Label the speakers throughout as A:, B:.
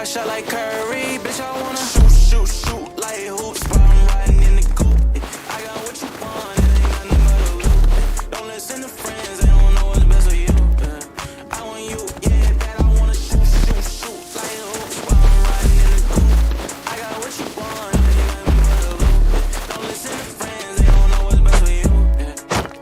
A: shot like Curry. Bitch, I wanna shoot like hoops while I'm riding in the coupe. I got what you want, it ain't nothing but a loop. Don't listen to friends, they don't know what's best for you. I want you, yeah, that I wanna shoot like hoops while I'm riding in the coupe. I got what you want, it ain't nothing but a loop. Don't listen to friends, they don't know what's best for you.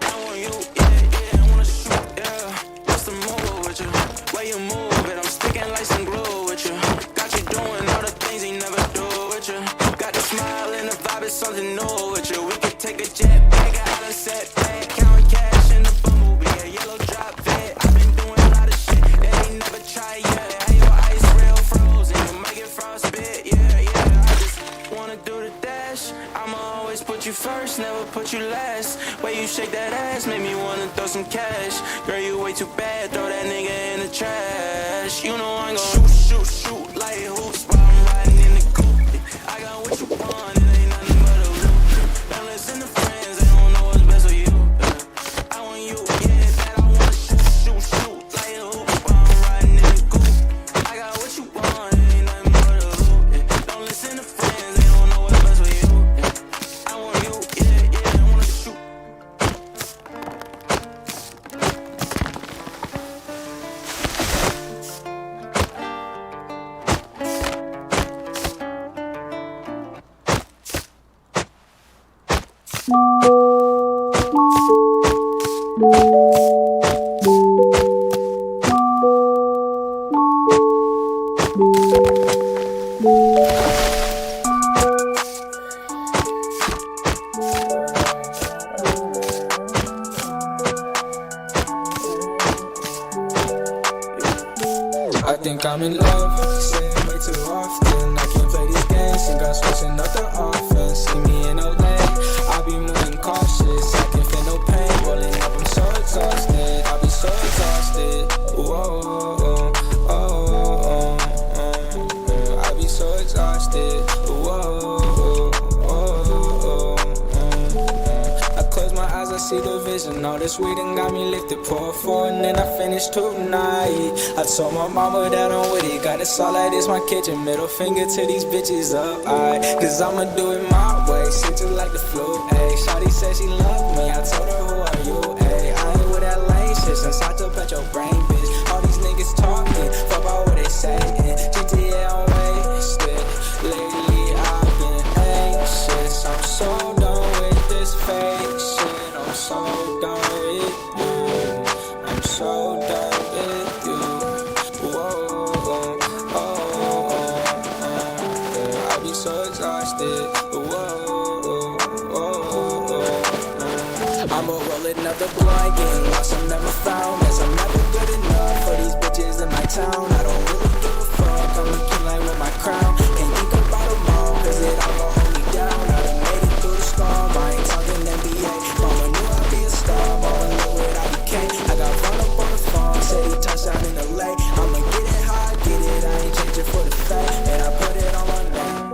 A: I want you, yeah, I wanna shoot, yeah. What's the move with you? Where you move it? I'm sticking like some glue with you. Got you doing all the things he never do with you. Got the smile and the vibe is something new with you. We could take a jet back out and set back, counting cash in the bumblebee, a yellow drop vet. I've been doing a lot of shit that ain't never tried yet. How your ice real frozen, you make it frostbit, yeah. I just wanna do the dash. I'ma always put you first, never put you last. Way you shake that ass make me wanna throw some cash. Girl, you way too bad, throw that nigga in the trash. You know I'm gon' shoot like hoops while I'm riding in the coupe. I got what you want, it ain't nothing but a loop. Don't listen to friends, they don't know what's best for you. I want you, yeah, that I wanna shoot like hoops while I'm riding in the coupe. I got what you want, it ain't nothing but a loop. Don't listen to friends, they don't know what's best for you. I want you, yeah, I wanna shoot.
B: I think I'm in love, saying way too often. I can't play these games, think I'm switching up the offense. See me in LA, I'll be moving cautious. I can feel no pain, rolling up, I'm so exhausted. I'll be so exhausted, whoa, I'll be so exhausted, whoa. I close my eyes, I see the vision. All this weed and got me lifted, pour four, and then I finished tonight. I told my mama that I'm with it, got it solid, it's my kitchen. Middle finger to these bitches up, cause I'ma do it my way, shit just like the flu, ayy. Shawty said she loved me, I told her who are you, ayy. I ain't with that lame shit, since I took out your brain, bitch. All these niggas talking, fuck about what they saying. GTA I'm wasted, lately I've been anxious. I'm so done with this fake shit, I'm so done with you. I'm so done with you. Whoa, I'll be so exhausted. Whoa, I'ma roll another blunt, getting lost, I'm never found. Guess I'm never good enough for these bitches in my town. I don't really give a fuck, I'm looking like with my crown. Can't think about them all, cause it all gon' hold me down. I done made it through the storm, I ain't talking NBA. Mama knew I'd be a star, mama knew what I became. I got run up on the phone, said he touched out in LA. I'ma get it how I get it, I ain't changing for the fact. And I put it on my name.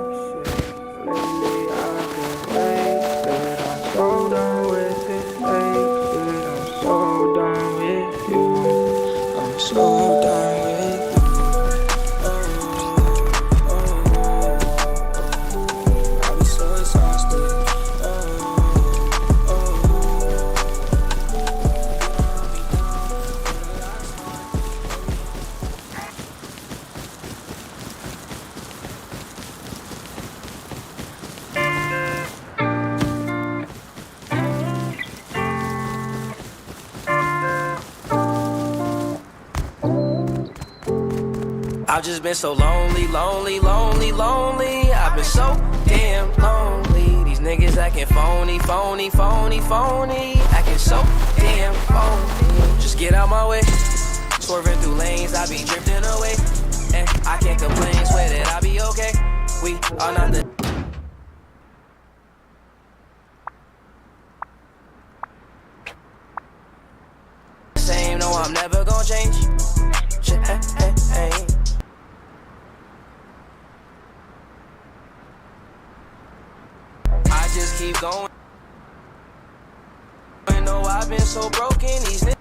B: Lately I've been wasted, I'm so done with this fake shit. I'm so done with you, I'm so done with you. I'll be so exhausted.
A: I've just been so lonely. I've been so damn lonely. These niggas acting phony. Acting so damn phony. Just get out my way. Swerving through lanes, I be drifting away. And I can't complain, swear that I be okay. We are not the same, no, I'm never gonna change. I just keep going. No, I've been so broken. These niggas.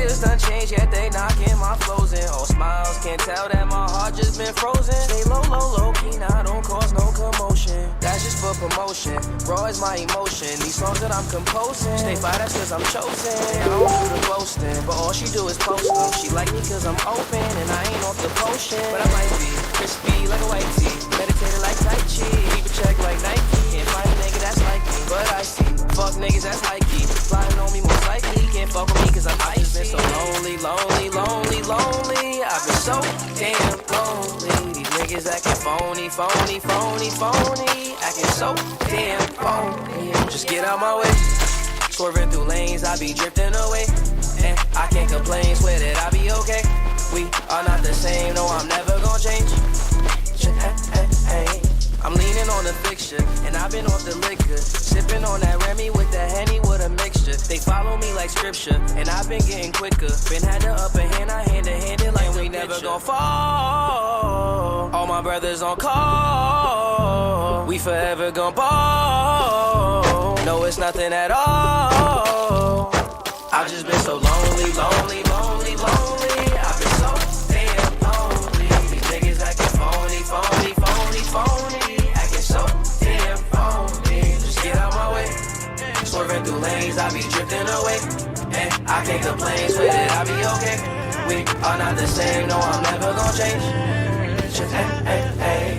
C: Niggas done changed, yet they knocking my flows in. All smiles, can't tell that my heart just been frozen. Stay low, low, low key, now don't cause no commotion. That's just for promotion, raw is my emotion. These songs that I'm composing, stay fire, that's cause I'm chosen. I don't do the boasting, but all she do is post them. She like me cause I'm open, and I ain't off the potion. But I might be crispy like a white tee, meditated like Tai Chi, keep a check like Nike. Can't find a nigga that's like me, but I see fuck niggas that's like me. Flying on me most likely, can't fuck with me cause I'm icy. So lonely, lonely, lonely, lonely. I've been so damn lonely. These niggas acting phony, phony, phony, phony. Acting so damn phony. Just get out my way. Swerving through lanes, I be drifting away. And I can't complain, swear that I be okay. We are not the same, no, I'm never gonna change. I'm leaning on the fixture, and I've been off the liquor. Sipping on that Remy with the Henny with a mixture. They follow me like scripture, and I've been getting quicker. Been had the upper hand, I hand to hand it like we never gon' fall. All my brothers on call, we forever gon' ball. No, it's nothing at all. I've just been so lonely, lonely, lonely, lonely. I've been so damn lonely. These niggas acting phony, phony, phony, phony. Acting so damn phony. Just get out my way. Swerving through lanes, I be drifting away. And I can't complain, swear that I be okay. We are not the same, no, I'm never gonna change. Hey, hey, hey.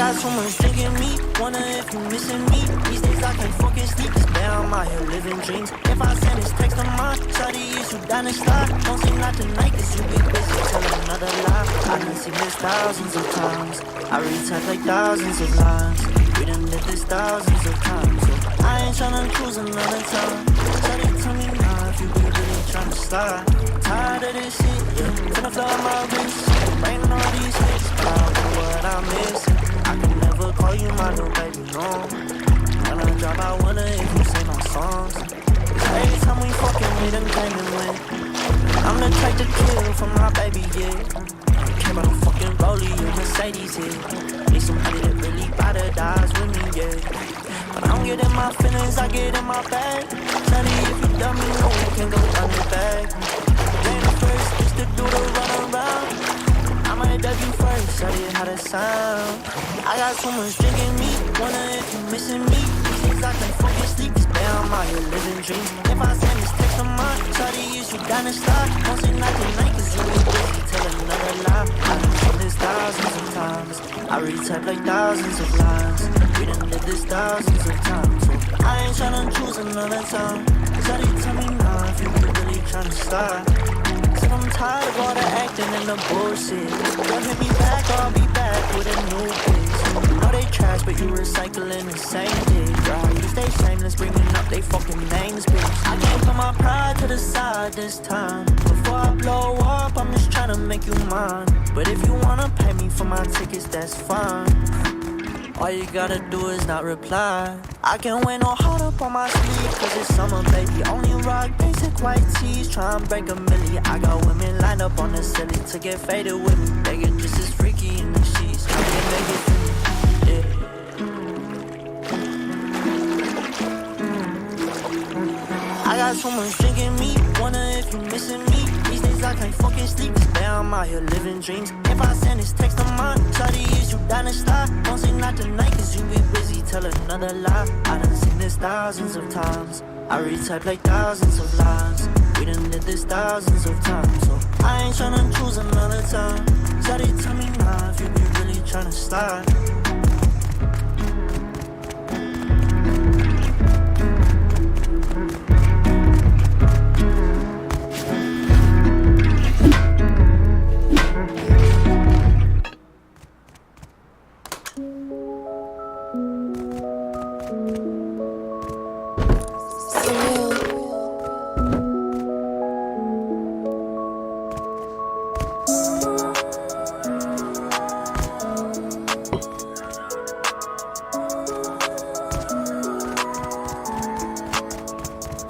D: So much drink in me, wonder if you missing me. These days I can't fucking sleep, cause damn, I'm out here living dreams. If I send this text of mine, shawty, is you down to slide? Don't say not tonight, cause you be busy telling another lie. I done seen this thousands of times, I retype like thousands of lines. We done did this thousands of times, so I ain't tryna cruise another time. Shawty, tell me now if you be really tryna slide. Tired of this shit, yeah, finna flow my wrist. Bringing all these hits, but I don't know what I'm missing. I can never call you my new baby, no. When I drop, I wonder if you sing my songs. Every time we fucking with them claiming win. I'm the type to kill for my baby, yeah. I don't care about no fucking rollie or Mercedes, yeah. Need somebody that really ride or dies with me, yeah. But I don't get in my feelings, I get in my bag. Shawty, if you dumb me, no, we can go run the bag. Ain't the first, just to do the run around. I might dub you first, show you how to sound. I got so much drink in me, wonder if you missing me. These days I can't fucking sleep, cause damn, I'm out here living dreams. If I send this text of mine, shawty, is you down to slide? Don't say not tonight, cause you be busy telling another lie. I done seen this thousands of times, I retype like thousands of lines. We done did this thousands of times, so I ain't tryna choose another time. Shawty tell me nah if you really tryna start. Said I'm tired of all the acting and the bullshit. Don't hit me back, I'll be back with a new bitch. You know they trash, but you recycling the same dick. Girl, you stay shameless, bringing up they fucking names, bitch. I can't put my pride to the side this time. Before I blow up, I'm just tryna make you mine. But if you wanna pay me for my tickets, that's fine. All you gotta do is not reply. I can't wear no heart up on my sleeve, cause it's summer, baby. Only rock basic white tees, try and break a milli. I got women lined up on the silly to get faded with me. They get just as freaky in the sheets. I can make it for me, yeah. I got so much drink in me, wonder if you missing me. These days I can't fucking sleep, cause now I'm out here living dreams. If I send this text of mine, shawty, is you down to start? Don't say not tonight, cause you be busy, tell another lie. I done seen this thousands of times, I retype like thousands of lies. We done did this thousands of times, so I ain't tryna choose another time. Shawty, tell me now if you be really tryna start.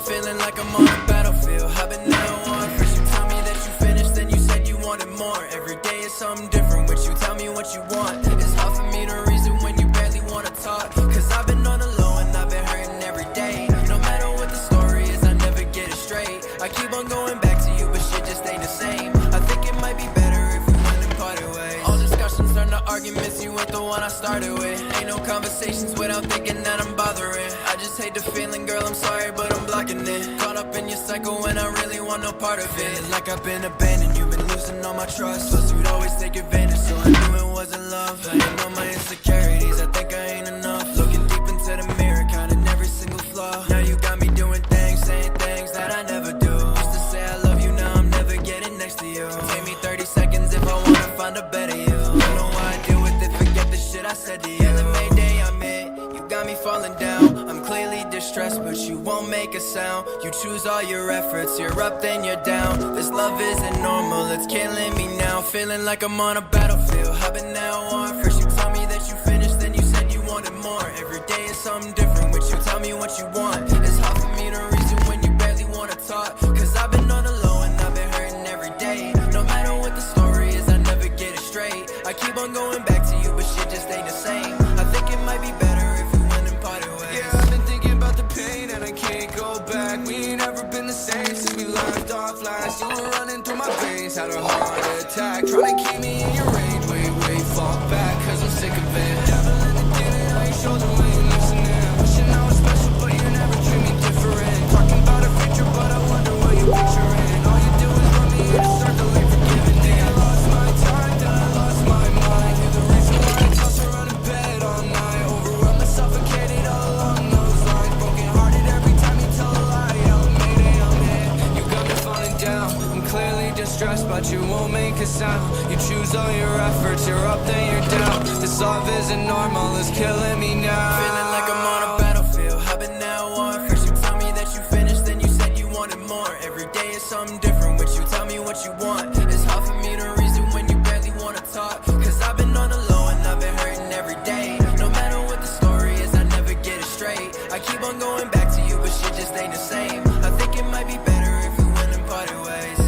C: Feeling like I'm on a battlefield, I've been there one. First you tell me that you finished, then you said you wanted more. Every day is something different, with you tell me what you want. It's hard for me to reason when you barely wanna talk, cause I've been on the low and I've been hurting every day. No matter what the story is, I never get it straight. I keep on going back to you, but shit just ain't the same. I think it might be better if we went and parted ways. All discussions turn to arguments, you ain't the one I started with. Ain't no conversations without thinking that I'm bothering. I just hate the feeling, girl, I'm sorry, but I'm blocking it. Caught up in your cycle when I really want no part of it. Like I've been abandoned, you've been losing all my trust. Plus you'd always take advantage, so I knew it wasn't love. I ain't know my insecurities, I think I ain't enough. Looking deep into the mirror, counting every single flaw. Now you got me doing things, saying things that I never do. Used to say I love you, now I'm never getting next to you. Take me 30 seconds if I wanna find a better you. Don't know why I deal with it, forget the shit I said to you. The Mayday I'm in, you got me falling down. I'm clearly distressed, but you won't make a sound. You choose all your efforts, you're up then you're down. This love isn't normal, it's killing me now. Feeling like I'm on a battlefield, I've been now on. First you tell me that you finished, then you said you wanted more. Every day is something different, which you tell me what you want. It's hard for me to reason when you barely wanna talk, cause I've been on the low and I've been hurting every day. No matter what the story is, I never get it straight. I keep on going back to you, but shit just ain't the same. I think it might be better if we went and parted ways.
B: Yeah, I've been thinking about the pain and I can't go back. We ain't never been the same since we left off last. You were running through my veins, had a heart attack. Trying to keep me in your range, wait, fall back, cause I'm sick of it. Devil in the dinner, I ain't shoulder when you listening. Wishing I was special, but you never treat me different. Talking about a future, but I wonder what you picturing. All you do is run me in a circle, ain't forgiving. Think I lost my time, then I lost my mind. You're the reason why I toss around in bed all night. Overwhelmed and suffocated all along those lines. Broken hearted every time you tell a lie. Mayday, I'm hit. You got me falling down. I'm clearly distressed, but you won't make a sound. You choose all your efforts, you're up then you're down. This love isn't normal, it's killing me now.
C: Feeling like I'm on a battlefield, I've been now on. First you tell me that you finished, then you said you wanted more. Every day is something different, which you tell me what you want. It's hard for me to reason when you barely wanna talk, cause I've been on the low and I've been hurting every day. No matter what the story is, I never get it straight. I keep on going back to you, but shit just ain't the same. I think it might be better if we went and parted ways.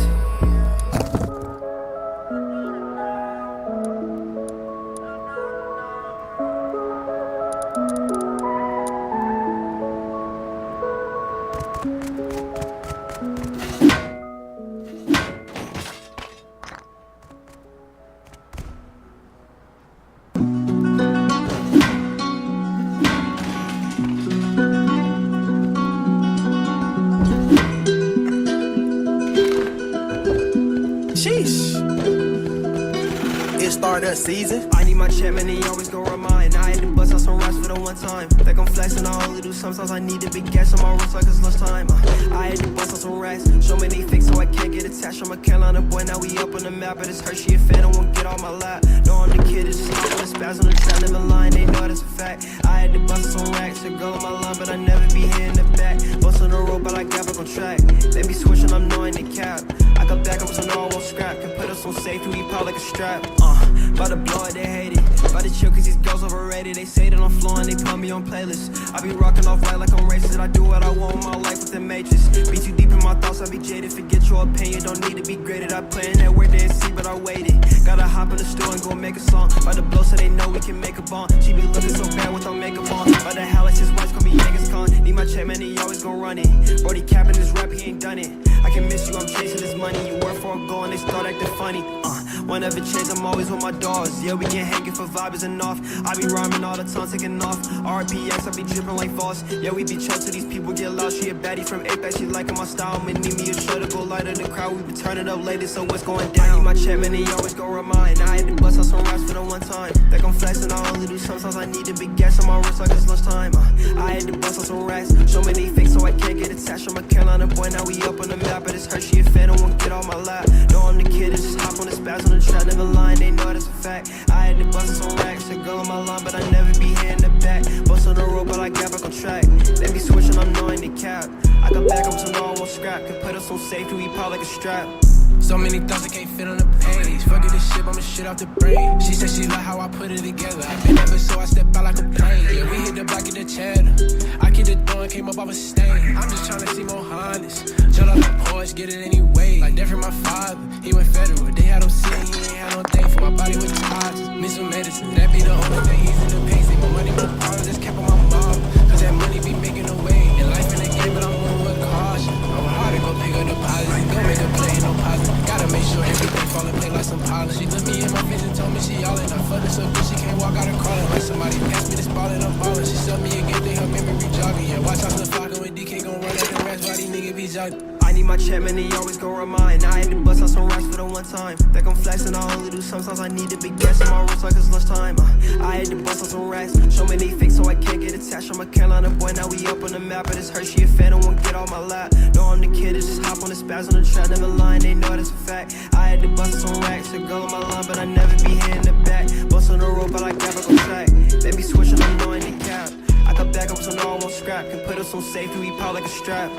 E: Sheesh. It's Stardust season. I need my check, man, they always gon' remind. I had to bust out some rocks for
F: the one time. Think I'm flexing, I only do sometimes. I need a big gas on my wrist like it's lunchtime. I had to bust on some racks. So many fakes, so I can't get attached. I'm a Carolina boy, now we up on the map. But it's her, she a fan, I won't get on my lap. No, I'm the kid, it's just hot with a spaz on the track. Never lying, they know that's a fact. I had to bust on some racks. A girl on my line, but I never be here in the back. Bust on the road, but I got back on track. They be switching, I'm knowing they cap. I got back up, so no, I won't scrap. Can put us on safety, we pop like a strap. About to blow it, they hate it. About to chill, cause these girls overrated. They say that I'm flowing, they put me on playlists. I be rocking off white like I'm racist. I do what I want with my life with the matrix. Be too deep in my thoughts, I be jaded. Forget your opinion, don't need to be graded. I play in that word, they didn't see, but I waited. Gotta hop in the store and go make a song. About to blow so they know we can make a bond. She be looking so bad without makeup on. About to hell, his wife call me Genghis Khan. Need my check, man, he always gon' run it. Brody capping this rap, he ain't done it. I can miss you, I'm chasing this money. You work for a goal and they start acting funny. Whenever change, I'm always with my dogs. Yeah, we get hanging for vibe is enough. I be rhyming all the time, taking off. RPX, I be dripping like Voss. Yeah, we be chill till these people get loud. She a baddie from Apex, she liking my style. Me need me a show to go light in the crowd. We be turning up lately, so what's going down? I need my check, man, he always gon' remind. I had to bust out some raps for the one time. Think I'm flexing, I only do sometimes. I need a big gas on my wrist like it's lunchtime. I had to bust out some racks. So many fakes, so I can't get attached. I'm a Carolina boy, now we up on the map. But it's her, she a fan, I won't get on my lap. No, I'm the kid, it's just hop on the spaz on the track. Never lying, they know that's a fact. I had to bust some racks, a girl on my line, but I never be here in the back. Bust on the road, but I got back on track. They be switching, I'm knowing they cap. I got back up, so no, I won't scrap. Can put us on safety, we pop like a strap.
G: So many thoughts I can't fit on the page. Fuck it, this shit, I'ma shit off the brain. She said she like how I put it together. I been never, so I step out like a plane. Yeah, we hit the block in the cheddar. I keep the door and came up off a stain. I'm just tryna see more honest. Jump off the porch, get it anyway. Like that from my father, he went federal. They had him sitting, he ain't had no day for my body with toxins. Miss some medicine, that be the only thing easy to pay. Say more money, more power, just kept on my mom. Cause that money be making a way. And life in the game, but I'm moving with caution. I'm hard to go pick up deposits. Go make a play, no positive. Gotta make sure everything fall in place like some polish. She looked me in my vision, told me she all in. I fucked her so good she can't walk out of crawling. Like somebody passed me this ball and I'm ballin'. She showed me again, think her memory jogging. Yeah, watch out the flockin' with DK gon' run like the rest. Why these niggas be jogging?
F: I need my check, man, he always gon' remind. I had to bust out some raps for the one time. Think I'm flexing, I only do sometimes. I need a big gas on my wrist like it's lunchtime. I had to bust out some racks. So many fakes, so I can't get attached. I'm a Carolina boy, now we up on the map. But it's her, she a fan, I won't get on my lap. No, I'm the kid, it's just hop on the spaz on the track. Never lying, they know that's a fact. I had to bust out some racks. A girl on my line, but I never be here in the back. Bust on the road, but I got back on track. They be switching, I'm knowing they cap. I got back up, so no, I won't scrap. Can put us on safety, we pop like a strap.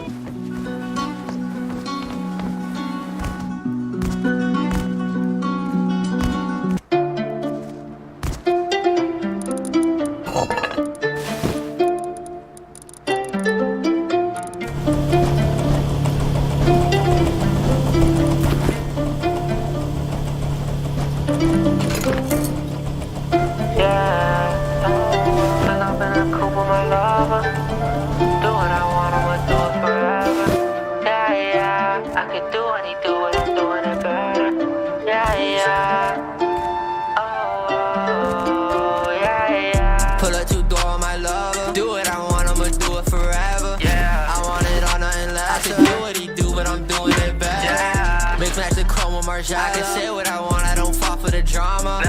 C: I can say what I want, I don't fall for the drama.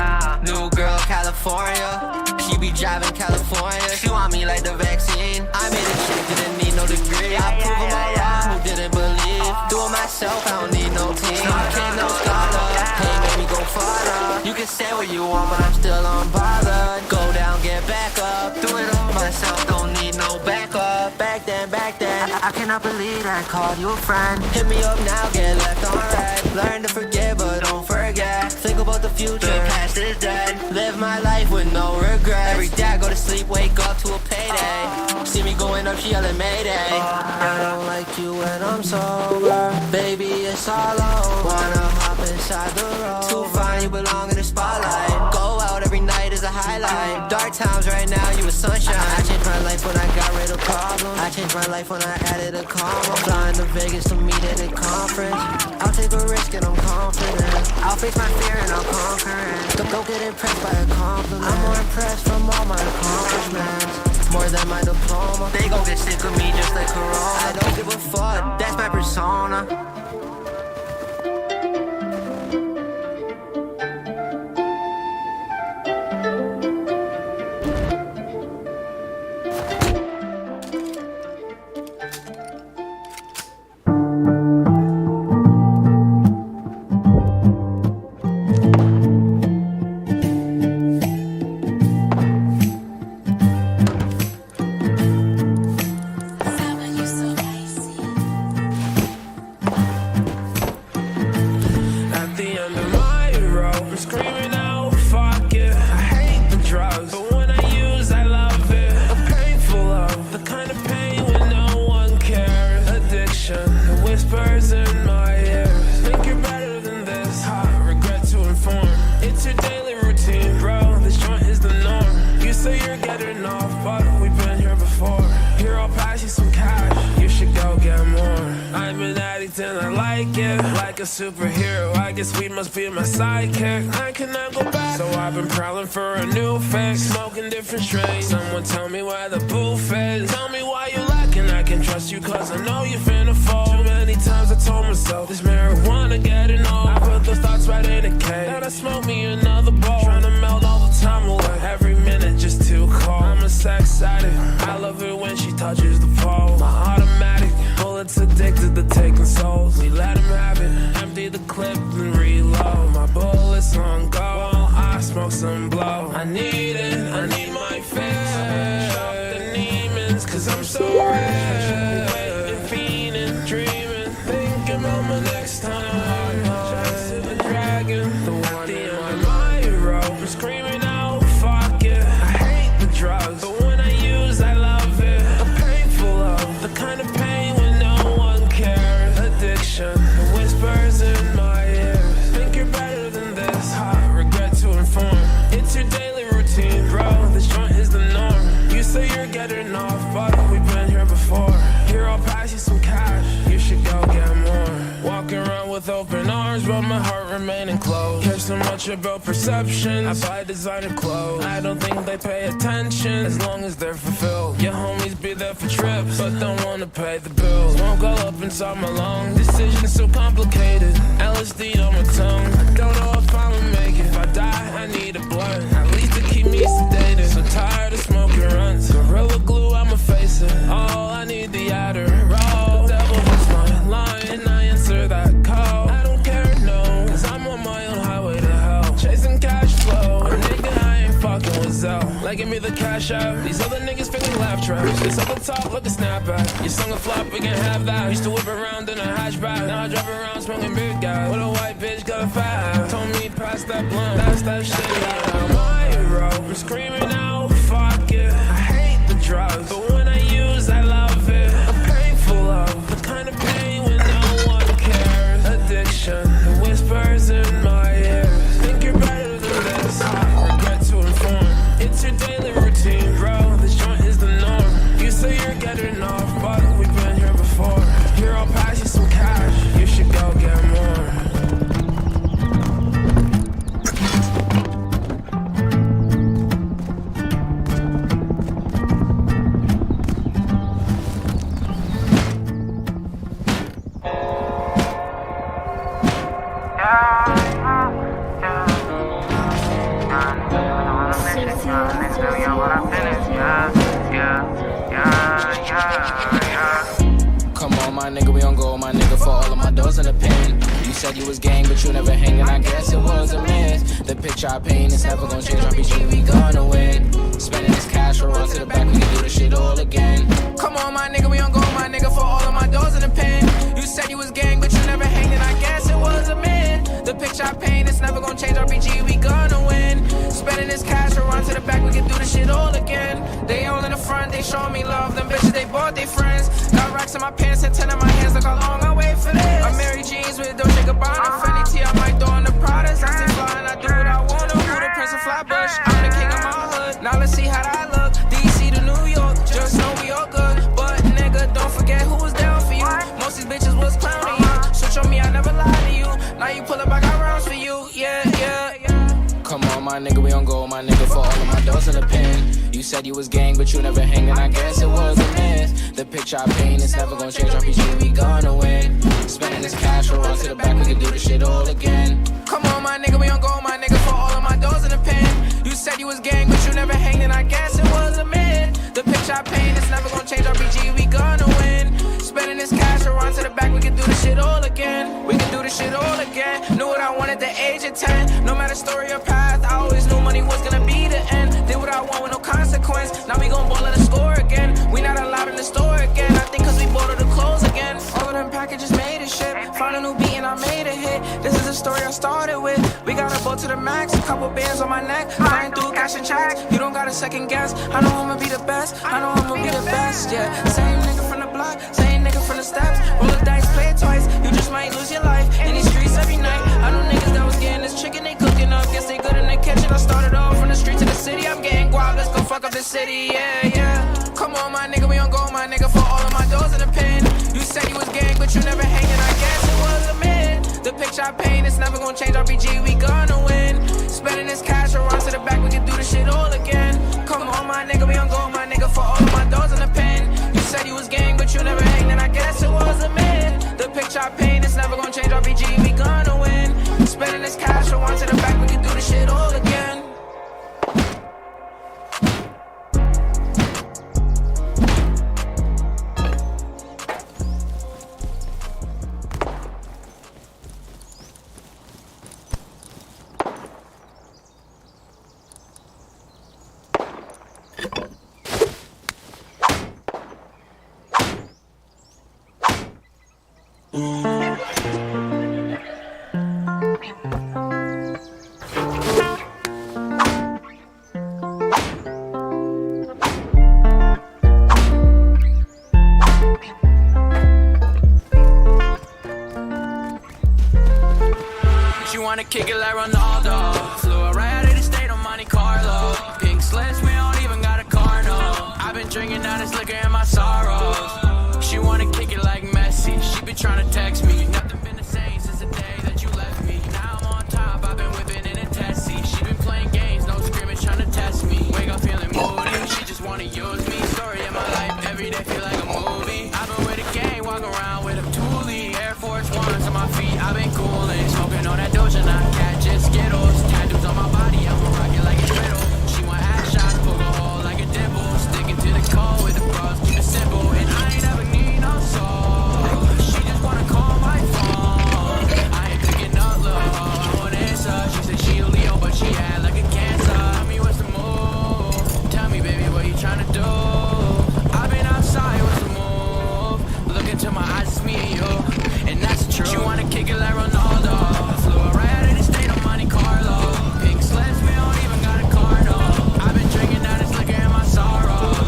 C: New girl, California. She be driving California. She want me like the vaccine. I made a chick, didn't need no degree. I prove them all wrong, who didn't believe. Do it myself, I don't need no team. No kid, no scholar. Hey, make me go farther. You can say what you want, but I'm still unbothered. Go down, get back up. Do it all myself, don't need no backup. Back then, I cannot believe I called you a friend. Hit me up now, get left on red. Learn to forgive, but don't forget. Think about the future, the past is dead. Live my life with no regrets. Every day I go to sleep, wake up to a payday. See me going up, she yelling Mayday. I don't like you when I'm sober. Baby, it's all over. Wanna hop inside the road. Too fine, you belong in the spotlight. Go out every night is a highlight. Dark times right now, you a sunshine. I changed my life when I got rid of problems. I changed my life when I added a comma. Flying to Vegas to meet at a conference. I'll take a risk and I'm confident. I'll face my fear and I'll conquer it. Don't get impressed by a compliment. I'm more impressed from all my accomplishments. More than my diploma. They gon' get sick of me just like Corona. I don't give a fuck, that's my persona.
G: like it. Like a superhero, I guess we must be my sidekick. I cannot go back, so I've been prowling for a new fix. Smoking different strains. Someone tell me where the booth is. Tell me why you lacking. I can trust you cause I know you're finna fall. Too many times I told myself this marijuana getting old. I put those thoughts right in a cage. Now I smoke me another bowl. Trying to melt all the time away. Every minute just too cold. I'm a sex addict. I love it when she touches the pole. My automatic bullets addicted to taking souls. We let him have it. Empty the clip and reload. My bullets on go. While I smoke some blow. I need it. I need my fix. Shop the demons cause I'm so rich. Waiting, fiending, dreaming. Thinking about my next time. Chasing the dragon. The one in my hero. I'm screaming out, fuck it. I hate the drugs. But when I use, I love it. A painful love. The kind of pain when no one cares. Addiction. The whispers in my ears. Think you're better than this. I regret to inform. It's your daily routine, bro. This joint is the norm. You say you're getting off, but we've been here before. Here, I'll pass you some cash. You should go get more. Walking around with open arms, but my heart remaining closed. Care so much about perception. I buy designer clothes. I don't think they pay attention as long as they're fulfilled. Your homies be there for trips, but don't wanna pay the bills. Won't go up inside my lungs. Decisions so complicated. LSD on my tongue. I don't know if I'ma make it. If I die, I need a blunt. At least to keep me sedated. So tired of smoking runs. Gorilla glue, I'ma face it. Oh, I need the Adderall. The devil was my line, and I answer that call. I don't care, no, cause I'm on my own highway to hell. Chasing cash flow. A nigga, I ain't fucking with Zell. Like, give me the cash out. These other niggas feeling laugh traps. This other top, look a snapback. You sung a flop, we can have that. Used to whip around in a hatchback. Now I drive around smoking big guys. With a white bitch, got a fat. Told me pass that blunt. That's that shit. I'm my hero. I'm screaming out, fuck it. I hate the drugs, but when I use, I love it. A painful love, the kind of pain when no one cares. Addiction, the whispers in my ears. Think you're better than this. I regret to inform. It's your daily routine, bro. This joint is the norm. You say you're getting off, but we've been here before. Here, I'll pass you some cash. You should go get more.
B: Come on, my nigga, we don't go, my nigga, for all of my doors in the pen. You said you was gang, but you never hanging, I guess it was a miss. The picture I paint is never gonna change, RPG, we gonna win. Spending this cash, we'll run to the back, we can do this shit all again. Come on, my nigga, we don't go, my nigga, for all of my doors in the pen. You said you was gang, but you never hanging, I guess it was a myth. The picture I paint is never gonna change, RPG, we gonna win. Spending this cash, we'll run to the back, we can do this shit all again. They all in the front, they show me love, them bitches, they bought their friends. Got racks in my pants and 10 in my hands, look how long I wait for this. I'm Mary Jeans with Dolce Gabbana, Fendi T, I might throw on the Pradas. I stay fly and I do what I wanna, who the Prince of Flatbush, I'm the king of my hood. Now let's see how that look, DC to New York, just know we all good. But nigga, don't forget who was down for you. Most these bitches was clowning you. Switch on me, I never lied to you. Now you pull up, I got rounds for you, yeah, yeah, yeah. Come on, my nigga, we don't go, my nigga, for all of my doors in the pen. You said you was gang, but you never hanging, I guess it was a miss. The picture I paint is never gonna change, RPG, we gonna win. Spending this cash, we'll run to the back, we can do this shit all again. Come on, my nigga, we don't go, my nigga, for all of my doors in the pen. You said you was gang, but you never hanging, I guess it was a myth. The picture I paint is never gonna change, RPG, we gonna win. Spending this cash, we'll run to the back, we can do this shit all again. We can do this shit all again. Knew what I wanted at the age of 10. No matter story or path, I always knew money was gonna be the end. Did what I want with no consequence. Now we gon' ball at the score again. We not allowed in the store again. I think cause we bought all the clothes again. All of them packages made a shit. Found a new beat and I made a hit. This is the story I started with. We got a boat to the max, a couple bands on my neck. Flying through cash and checks. You don't got a second guess. I know I'ma be the best. I know I'ma be the best, yeah. Same nigga from the block, same nigga from the steps. Roll the dice, play it twice. You just might lose your life in these streets every night. I know niggas that was getting this chicken, they cooking up. Guess they good in the kitchen. I started off from the street to the city. I'm getting guap, let's go fuck up the city, yeah, yeah. Come on, my nigga, we don't go, my nigga, for all of my doors in the pen. You said you was gang, but you never hanging, I guess it was a
C: picture I paint, it's never gonna change. RPG, we gonna win. Spending this cash, or run to the back, we can do this shit all again. Come on, my nigga, we on go, my nigga, for all of my doors in the pen. You said you was gang, but you never hanged, and I guess it was a myth. The picture I paint, it's never gonna change. RPG, we gonna win. Spending this cash, or run to the back, we can do this shit all again. Wanna kick it like Ronaldo. Flew her right out of the state on Monte Carlo. Pink slips, we don't even got a car, no. I've been drinking out this liquor in my sorrows. She wanna kick it like Messi. She been trying to text me. Nothing been the same since the day that you left me. Now I'm on top, I've been whipping in a Tessie. She been playing games, no scrimmage trying to test me. Wake up feeling moody, she just wanna use me. Story of my life, every day feel like a movie. I've been with a gang, walk around with a toolie. Air Force Ones on my feet, I've been cooling. Smoking on that Doja, not catching Skittles. Tattoos on my body, I'ma rock it like a riddle. She want ass shots, poke a hole like a dimple. Sticking to the code with the bros, keep it simple. And I ain't ever need no soul. She just wanna call my phone. I ain't picking up low, I won't answer. She said she a Leo, but she had like a cancer. Tell me what's the move. Tell me, baby, what you tryna do? I've been outside, what's the move? Look into my eyes, it's me and you, and that's the truth. She wanna kick it like Ronaldo. Flew her right out of the state on Monte Carlo. Pink slips, we don't even got a car, no. I've been drinking out this liquor in my sorrows.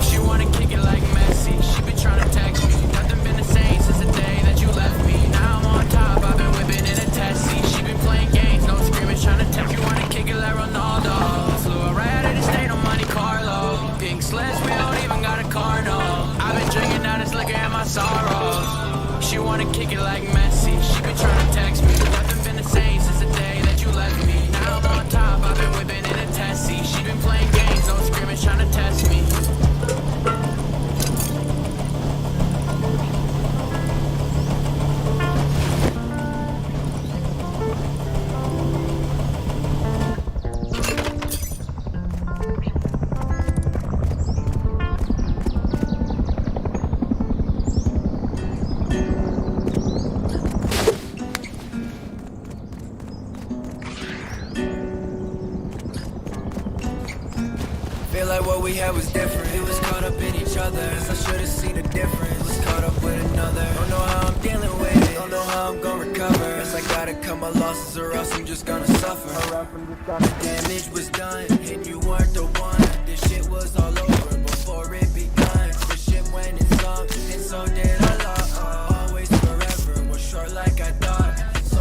C: She wanna kick it like Messi. She been trying to text me. Nothing been the same since the day that you left me. Now I'm on top, I've been whipping in a Tessie. She been playing games, no scrimmage trying to text. You wanna kick it like Ronaldo. Flew her right out of the state on Monte Carlo. Pink slips, we don't even got a car, no. I've been drinking out this liquor in my sorrows. She wanna kick it like Messi. She been trying to text me. Nothing been the same since the day that you left me. Now I'm on top, I've been whipping in a Tessie. She been playing games, no scrimmage trying to test me.
F: Feel like what we had was different. It was caught up in each other. I should've seen the difference. Was caught up with another. Don't know how I'm dealing with it. Don't know how I'm gonna recover. Guess I gotta cut my losses or else I'm just gonna suffer. The damage was done and you weren't the one. This shit was all over before it begun. The shit went and sunk and so did a lot. Always forever was short like I thought. So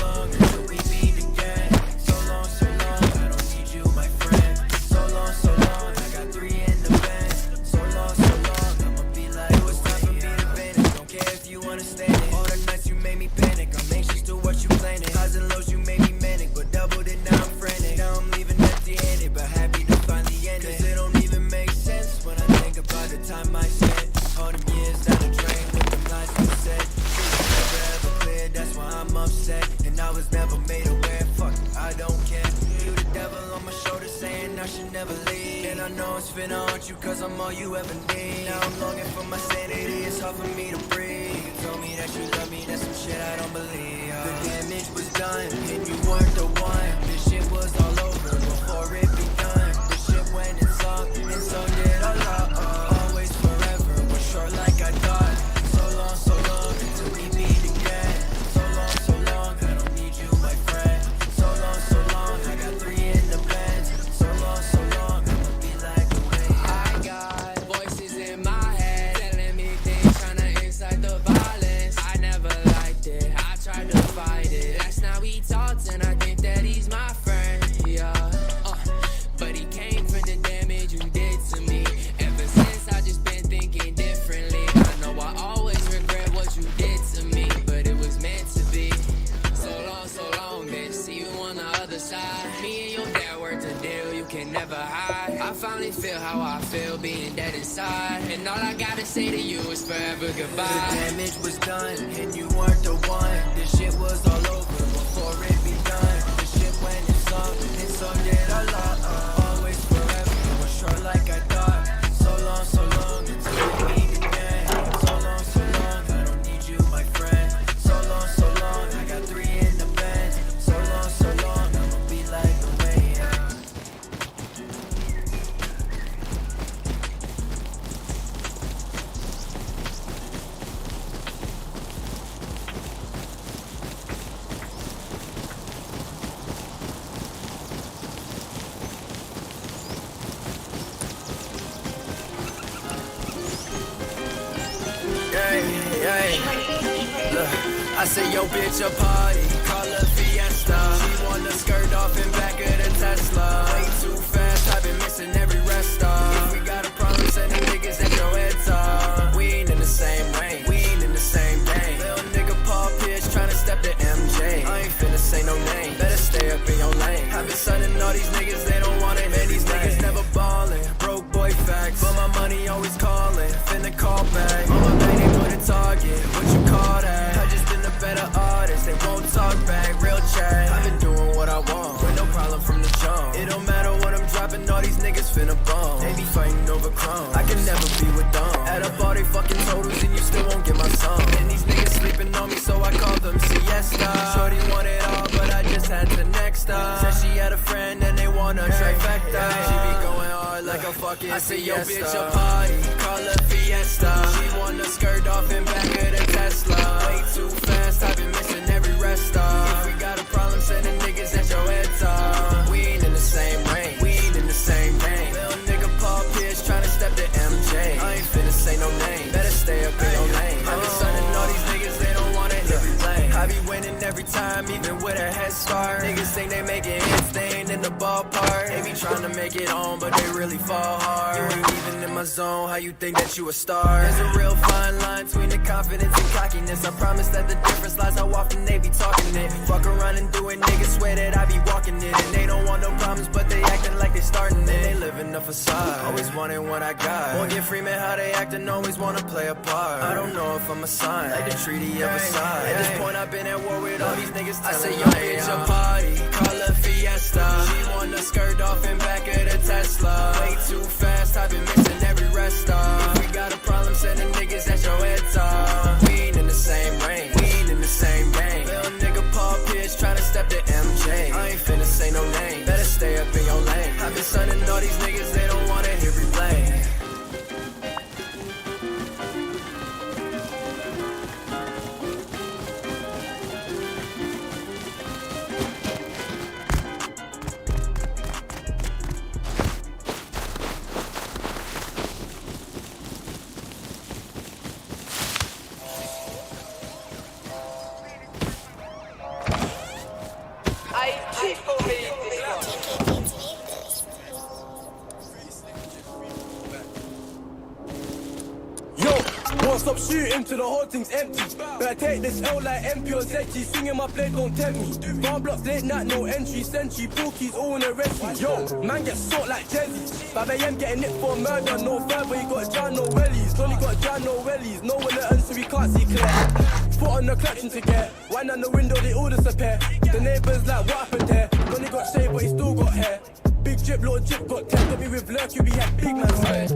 F: long until we meet again. So long, I don't need you, my friend. So long, I got 3 in the bed. So long, I'ma be like, it was time for me to vanish. Don't care if you understand it. All the nights you made me panic. I'm anxious to what you planning. Highs and lows you made me manic, but doubled it, now I'm frantic. Now I'm leaving empty-handed, but happy to find the ending. Cause it don't even make sense when I think about the time I spent. All them years down the drain with them lies you said. Never ever clear, that's why I'm upset. And I was never made aware, fuck, I don't care. You the devil on my shoulder saying I should never leave. And I know it's finna haunt you cause I'm all you ever need. Now I'm longing for my sanity, it's hard for me to breathe. You told me that you love me, that's some shit I don't believe. The damage was done and you weren't the one. This shit was all over before it begun. This shit went and sunk and so did a lot. Always forever was short like I thought. So long until we meet again. So long, I don't need you, my friend. So long, I got 3 in the bed. So long, I'ma be like the way
C: I got voices in my head telling me things, tryna incite the violence. I never liked it, I tried to fight it. Last night we talked and I think that
H: side. And all I gotta say to you is forever goodbye.
C: The damage was done, and you weren't the one. This shit was all over before it begun. This shit went in some, and so did our love. Always forever, was short like I thought. So long, until we meet again. So long, I don't need you, my friend. So long, I got 3 in the bed. So long, I'ma be like the way. Look, I say yo bitch a party, call her Fiesta. She wanna skirt off in back of the Tesla. Way too fast, I've been missing every rest stop. If we got a problem, send the niggas at your head top. We ain't in the same lane, we ain't in the same game. Little nigga Paul Pierce tryna step to MJ. I ain't finna say no name, better stay up in your lane. I've been sunning all these niggas, they don't want it. Man, these niggas never ballin', broke boy facts. But my money always calling, finna call back. On my back, they put a target, what you call that? I just been a better artist, they won't talk back, real chat. I've been doing what I want, with no problem from the jump. It don't matter what I'm dropping, all these niggas finna bump. They be fighting over crumbs, I can never be with them. Add up all they fucking totals and you still won't get my song. And these niggas sleeping on me, so I call them siesta. Shorty want it all, but I just had to next up. Said she had a friend and they want a trifecta. She be going hard like a fucking I say yo bitch a party, call her Fiesta. She wanna skirt off in back of the Tesla. Way too fast, I've been missing every rest stop. If we got a problem, send the niggas at your head top. We ain't in the same range, we ain't in the same game. Little nigga Paul Pierce tryna step to MJ. I ain't finna say no name, better stay up in your lane. I've been sunning all these niggas, they don't wanna hit replay. I be winning every time, even with a head start. Niggas think they making hits, they ain't in the ballpark. They be trying to make it on, but they really fall hard. You ain't even in my zone, how you think that you a star? There's a real fine line between the confidence and cockiness. I promise that the difference lies how often they be talking it. Fuck around and do it, niggas swear that I be walking it. And they don't want no problems, but they acting like they starting it. They living the facade, always wanting what I got. Morgan Freeman, how they acting, always wanna play a part. I don't know if I'm a sign, like the treaty of Versailles. At this point I've been at war with all these niggas. I say yo bitch a party, call her Fiesta. She wanna skirt off in back of the Tesla. Way too fast, I've been missing every rest stop. If we got a problem, send the niggas at your head top. We ain't in the same range, we ain't in the same game. Little nigga Paul Pierce tryna step to MJ. I ain't finna say no name, better stay up in your lane. I've been sunning all these niggas, they don't wanna hit replay.
I: Stop shooting till the whole thing's empty. Better take this L like MP or Zetchi. Swinging my blade, don't tempt me. Farm blocks, late night, no entry. Sentry, porkies, all in a rescue. Yo, man gets sought like Jezzy. 5 AM getting it for murder. No further, you got John, no wellies. Only got John, no wellies. No one to answer, we can't see clear. Put on the clutching to get. Wind down the window, they all disappear. The neighbours like, what happened there? Only got shade, but he still got hair. Big drip, little drip, got 10. Got me with lurk, you be had big man swear.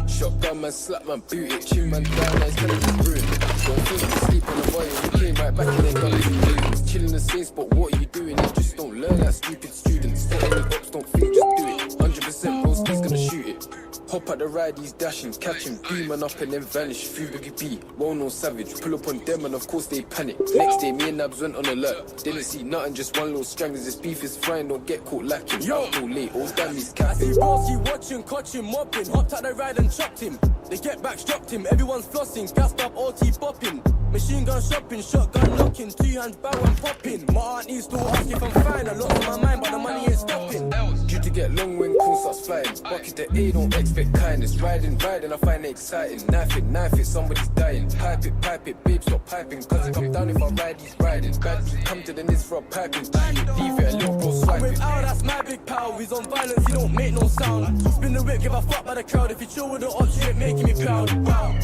J: Shotgun man, slap man, boot it, tune man down, now it's gonna be ruined. Don't think you sleep on the volume, we came right back and then got it in. Chilling the same spot, what are you doing? You just don't learn like stupid students. For any ops, don't think, just do it. 100% broski's gonna shoot it. Hop at the ride, he's dashing, catch him, beam man up and then vanish. Free Boogie B, well-known savage, pull up on them and of course they panic. Next day, me and Nabs went on alert. Didn't see nothing, just one little strang as this beef is frying, don't get caught lacking. Yo, too late, oh damn, he's
I: I see
J: capping.
I: Broski watching, catching, mopping. Hopped out the ride and chopped him. They get back, dropped him. Everyone's flossing, gassed up, OT popping. Machine gun shopping, shotgun locking, 2 hands bow and popping. My auntie still ask if I'm fine. A lot's on my mind, but the money ain't stopping.
J: Due to get long when cool starts flying. Bucket the A, don't expect kindness. Riding, I find it exciting. Knife it, somebody's dying. Pipe it, babe, stop piping. Cause it come down if I ride, he's riding. Bad beat, come to the nis for a piping. Leave it, a little bro swiping.
I: Without, that's my big pal. He's on violence, he don't make no sound. Spin the whip, give a fuck by the crowd. If you chill with the odds, you ain't making me proud.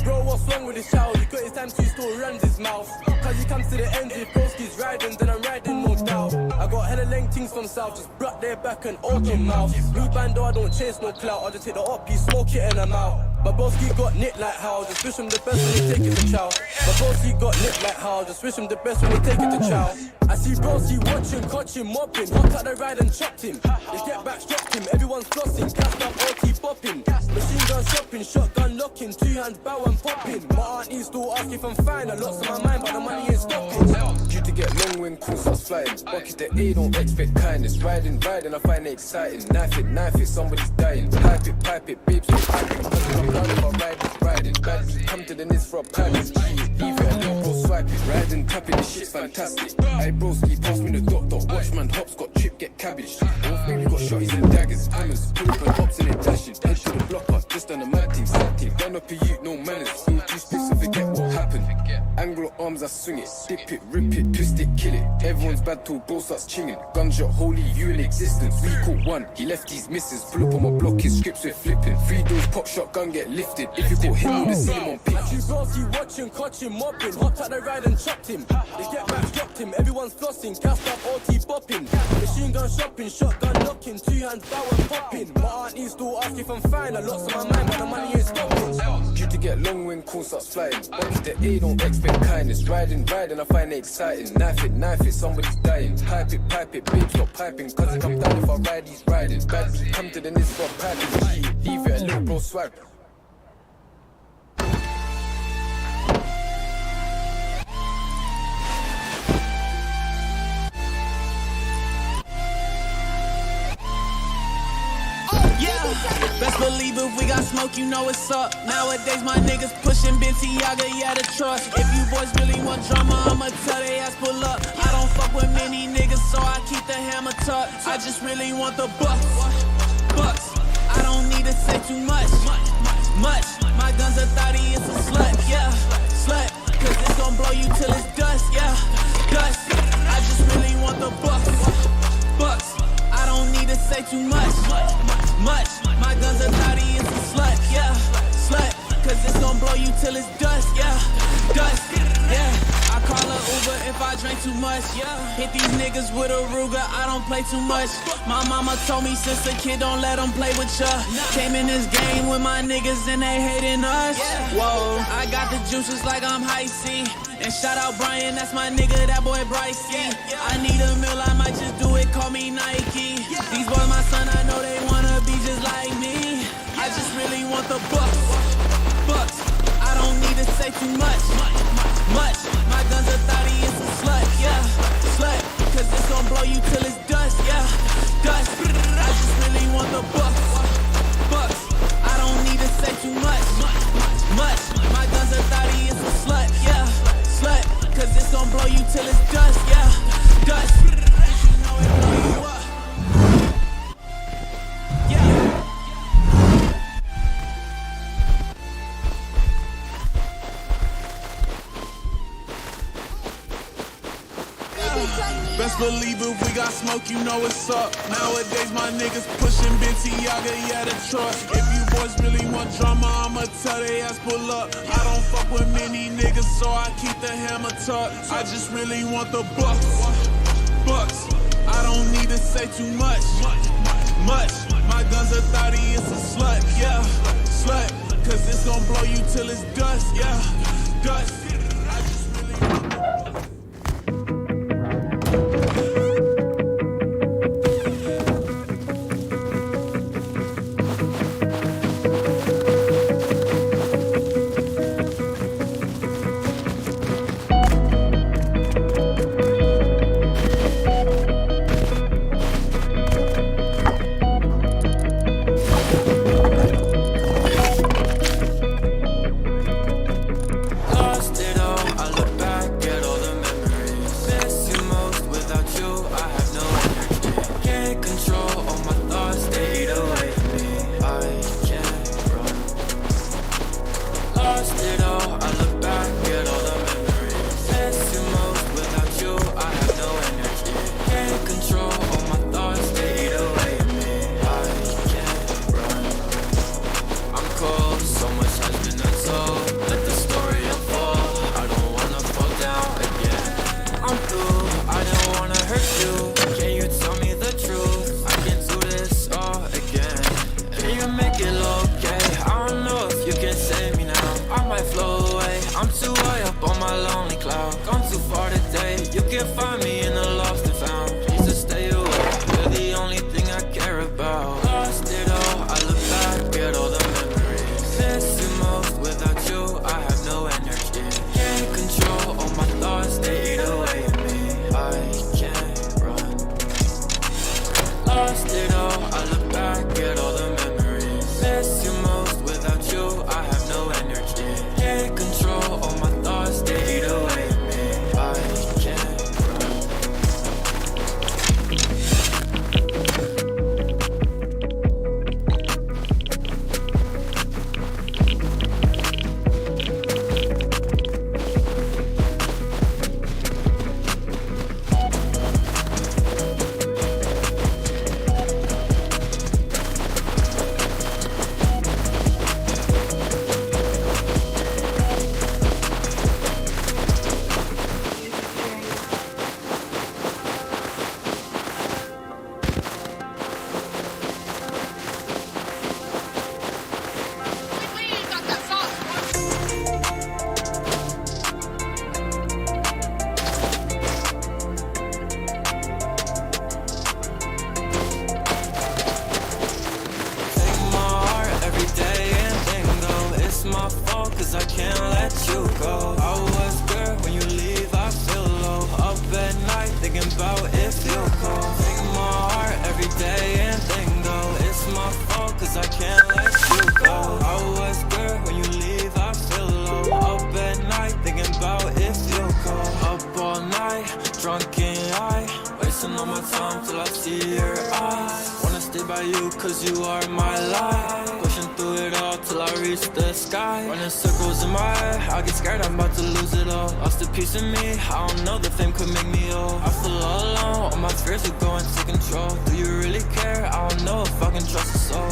I: Bro, what's wrong with this child? He got his time to still runs his mouth. Cause he comes to the end, if broski's riding, then I'm riding, no doubt. I got hella length things from south, just brought their back and open mouth. New bando, I don't chase no clout. I just hit the up, you smoke it and I'm out. My broski got nicked like how, just wish him the best when he take it to chow. My broski got nicked like how, just wish him the best when he take it to chow. I see broski watching, catching, mopping, hopped out the ride and chopped him. They get back, strapped him, everyone's flossing, cast up, OT popping. Machine gun shopping, shotgun locking, 2 hands bow and popping. My auntie still ask if I'm fine, a lot's on my mind, but the money ain't stopping.
J: Due to get long when cool starts flying. Bucket the A, don't expect kindness. Riding, I find it exciting. Knife it, somebody's dying. Pipe it, babe, stop piping. Cause it come down if I ride, he's riding. Bad beat, come to the nis for a piping. Leave it, a little bro swiping. Riding, tapping, this shit's fantastic. Hey broski, pass me the dot. Watchman hops, got trip, get cabbage. Both baby got shotties and daggers. Hammers, pull up and hops in it, dashing. Head to the blocker, just on the mad team, sad team. Gun up a youth, no manners. No two splits and forget what happened. Angle arms, I swing it. Dip it, rip it, twist it, kill it. Everyone's bad till bro starts chinging. Gunshot, holy, you in existence. We caught one, he left his misses. Pull up on my block, his scripts we're flipping. 3 doors, pop shotgun, get lifted. If you caught him, you'll see him on pitch.
I: I see broski watching, catching, mopping, hopped out the ride and chopped him. They get back, dropped him, everyone's flossing, cast up, OT bopping. Machine gun shopping, shotgun locking, 2 hands bow and popping. My auntie still ask if I'm fine, a lot's on my mind, but the money ain't stopping.
J: Due to get long when cool starts flying. Bucket the A, don't expect kindness. Riding, I find it exciting. Knife it, somebody's dying. Pipe it, babe, stop piping. Cause it come down if I ride, he's riding. Bad beat, come to the nis for a piping. Leave it, a little bro swiping.
H: Best believe if we got smoke, you know what's up. Nowadays my niggas pushing Balenciaga, yeah, the trust. If you boys really want drama, I'ma tell they ass pull up. I don't fuck with many niggas, so I keep the hammer tucked. I just really want the bucks. I don't need to say too much. My gun's a thotty, it's a slut, yeah, slut. Cause it's gon' blow you till it's dust, yeah, dust. I just really want the bucks. I don't need to say too much. My gun's a thotty, it's a slut, yeah, slut. Cause it's gon' blow you till it's dust, yeah, dust, yeah. I call her Uber if I drink too much, yeah. Hit these niggas with a Ryuga, I don't play too much. My mama told me since a kid don't let them play with ya. Came in this game with my niggas and they hating us. Whoa, I got the juices like I'm high C. And shout out Brian, that's my nigga, that boy Brycey. I need a meal, I might just do it, call me Nike. These boys my son, I know they wanna be just like me. I just really want the bucks. I don't need to say too much. My gun's a thotty, it's a slut, yeah, slut. Cause it's gon' blow you till it's dust, yeah, dust. I just really want the bucks. I don't need to say too much. My gun's a thotty, it's a slut, yeah, slut. Cause it's gon' blow you till it's dust, yeah, dust. You know it blow you up. Best believe if we got smoke, you know what's up. Nowadays my niggas pushing Balenciaga, yeah, the trust. If you boys really want drama, I'ma tell they ass pull up. I don't fuck with many niggas, so I keep the hammer tucked. I just really want the bucks. I don't need to say too much. My gun's a thotty, it's a slut, yeah, slut. Cause it's gon' blow you till it's dust, yeah, dust. I just really...
A: Lost Lost it all, I look back at all the memories. Miss you most, without you I have no energy. Can't control all my thoughts, they eat away at me. I can't run, I'm cold, so much has been untold. Let the story unfold, I don't wanna fall down again. I'm through, I don't wanna hurt you. Can you tell me the truth? I can do this all again. Can you make it okay? I don't know if you can save me now. I might flow away, I'm too high up on my lonely cloud. Gone too far today, you can find me in the lost and found. Please just stay away, you're the only thing I care about. Lost it all, I look back at all the memories. Miss you most, without you I have no energy. Can't control all my thoughts, they eat away at me. I can't run. Lost it all, I look back at all the memories. Miss you most, without you I have no energy. Can't control all my thoughts, they eat away at me. I can't run. Take my heart every day and then go. It's my fault cause I can't let you go. I was good when you leave, I feel low. Up at night thinking about if you'll call. Take my heart every day and then go. It's my fault cause I can't let you go. I was good when you leave, I feel low. Up at night thinking about if you'll call. Up all night, drunk and high, wasting all my time till I see your eyes. Wanna stay by you cause you are my life. Pushing through it all till I reach the sky. Running circles in my head, I get scared I'm about to lose it all. Lost a piece of me, I don't know the fame could make me old. I feel all alone, all my fears are going to control. Do you really care? I don't know if I can trust a soul.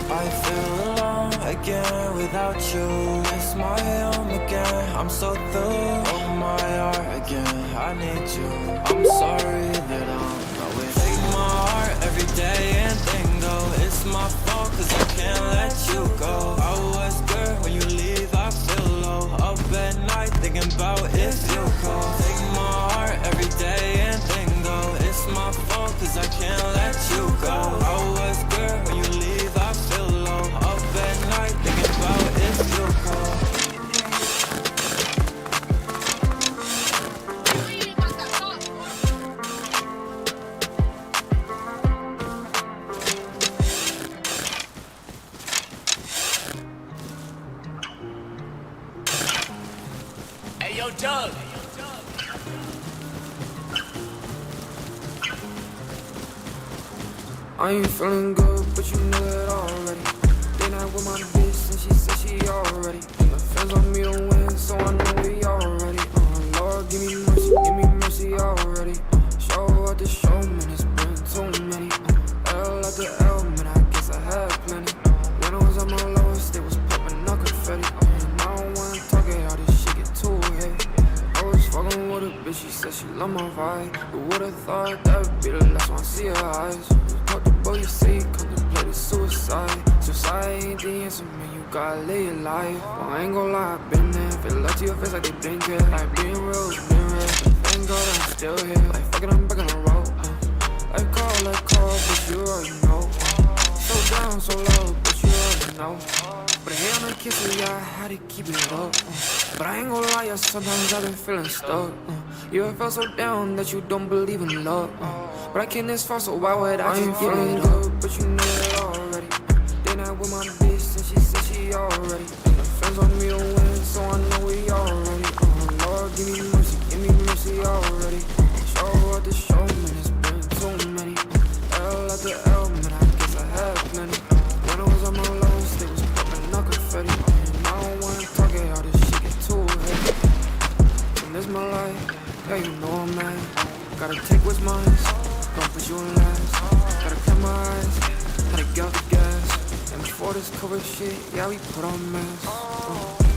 A: I feel alone again without you. It's my home again, I'm so through. Oh my heart again, I need you. I'm sorry that I'm not with you. Take my heart every day and then go. It's my fault cause I can't let you go. I was good when you leave, I feel low. Up at night thinking about if you'll call. Take my heart every day and then go. It's my fault cause I can't let you go. I was good when you leave, I feel low. Up at night thinking about if you'll call.
G: Hey, yo, Doug.
B: I ain't feeling good, but you know it already. Then I with my bitch and she said she already. And the fans on me to win, so I know we already. Lord, give me mercy already. Show up the show, man, it's been too many. L after L, man, I guess I had plenty. When I was at my lowest, they was popping up confetti. And I don't wanna talk it, all this shit get too heavy. I was fucking with a bitch, she said she love my vibe. Who would've thought that would be the last one I see her eyes? Talk the boy, you say, contemplated suicide. Suicide ain't the answer, man, you gotta live your life. Well, I ain't gon' lie, I been there. Feel like to your face like they been care. Like being real, it's been real. Thank God I'm still here. Like fucking, I'm back on the road. Like call, but you already know. So down, so low, but you already know. But hey, on the kiss, yeah, I had to keep it up. But I ain't gon' lie, yeah, sometimes I've been feeling stuck. You ever felt so down that you don't believe in love? But I came this far, so why would I just give it up? But you know it already. Then I with my bitch, and she said she already. And the fans on me to win, so I know we already. Lord, give me mercy already. Show up the show, man, it's been too many. L after L, man, I guess I had plenty. When I was on my lowest, they was popping up confetti. And I don't wanna talk it,
K: yeah, you know I'm mad. Gotta take what's mine, don't put you in last. Gotta clear my eyes, how to get out the gas. And before this COVID shit, yeah, we put on masks.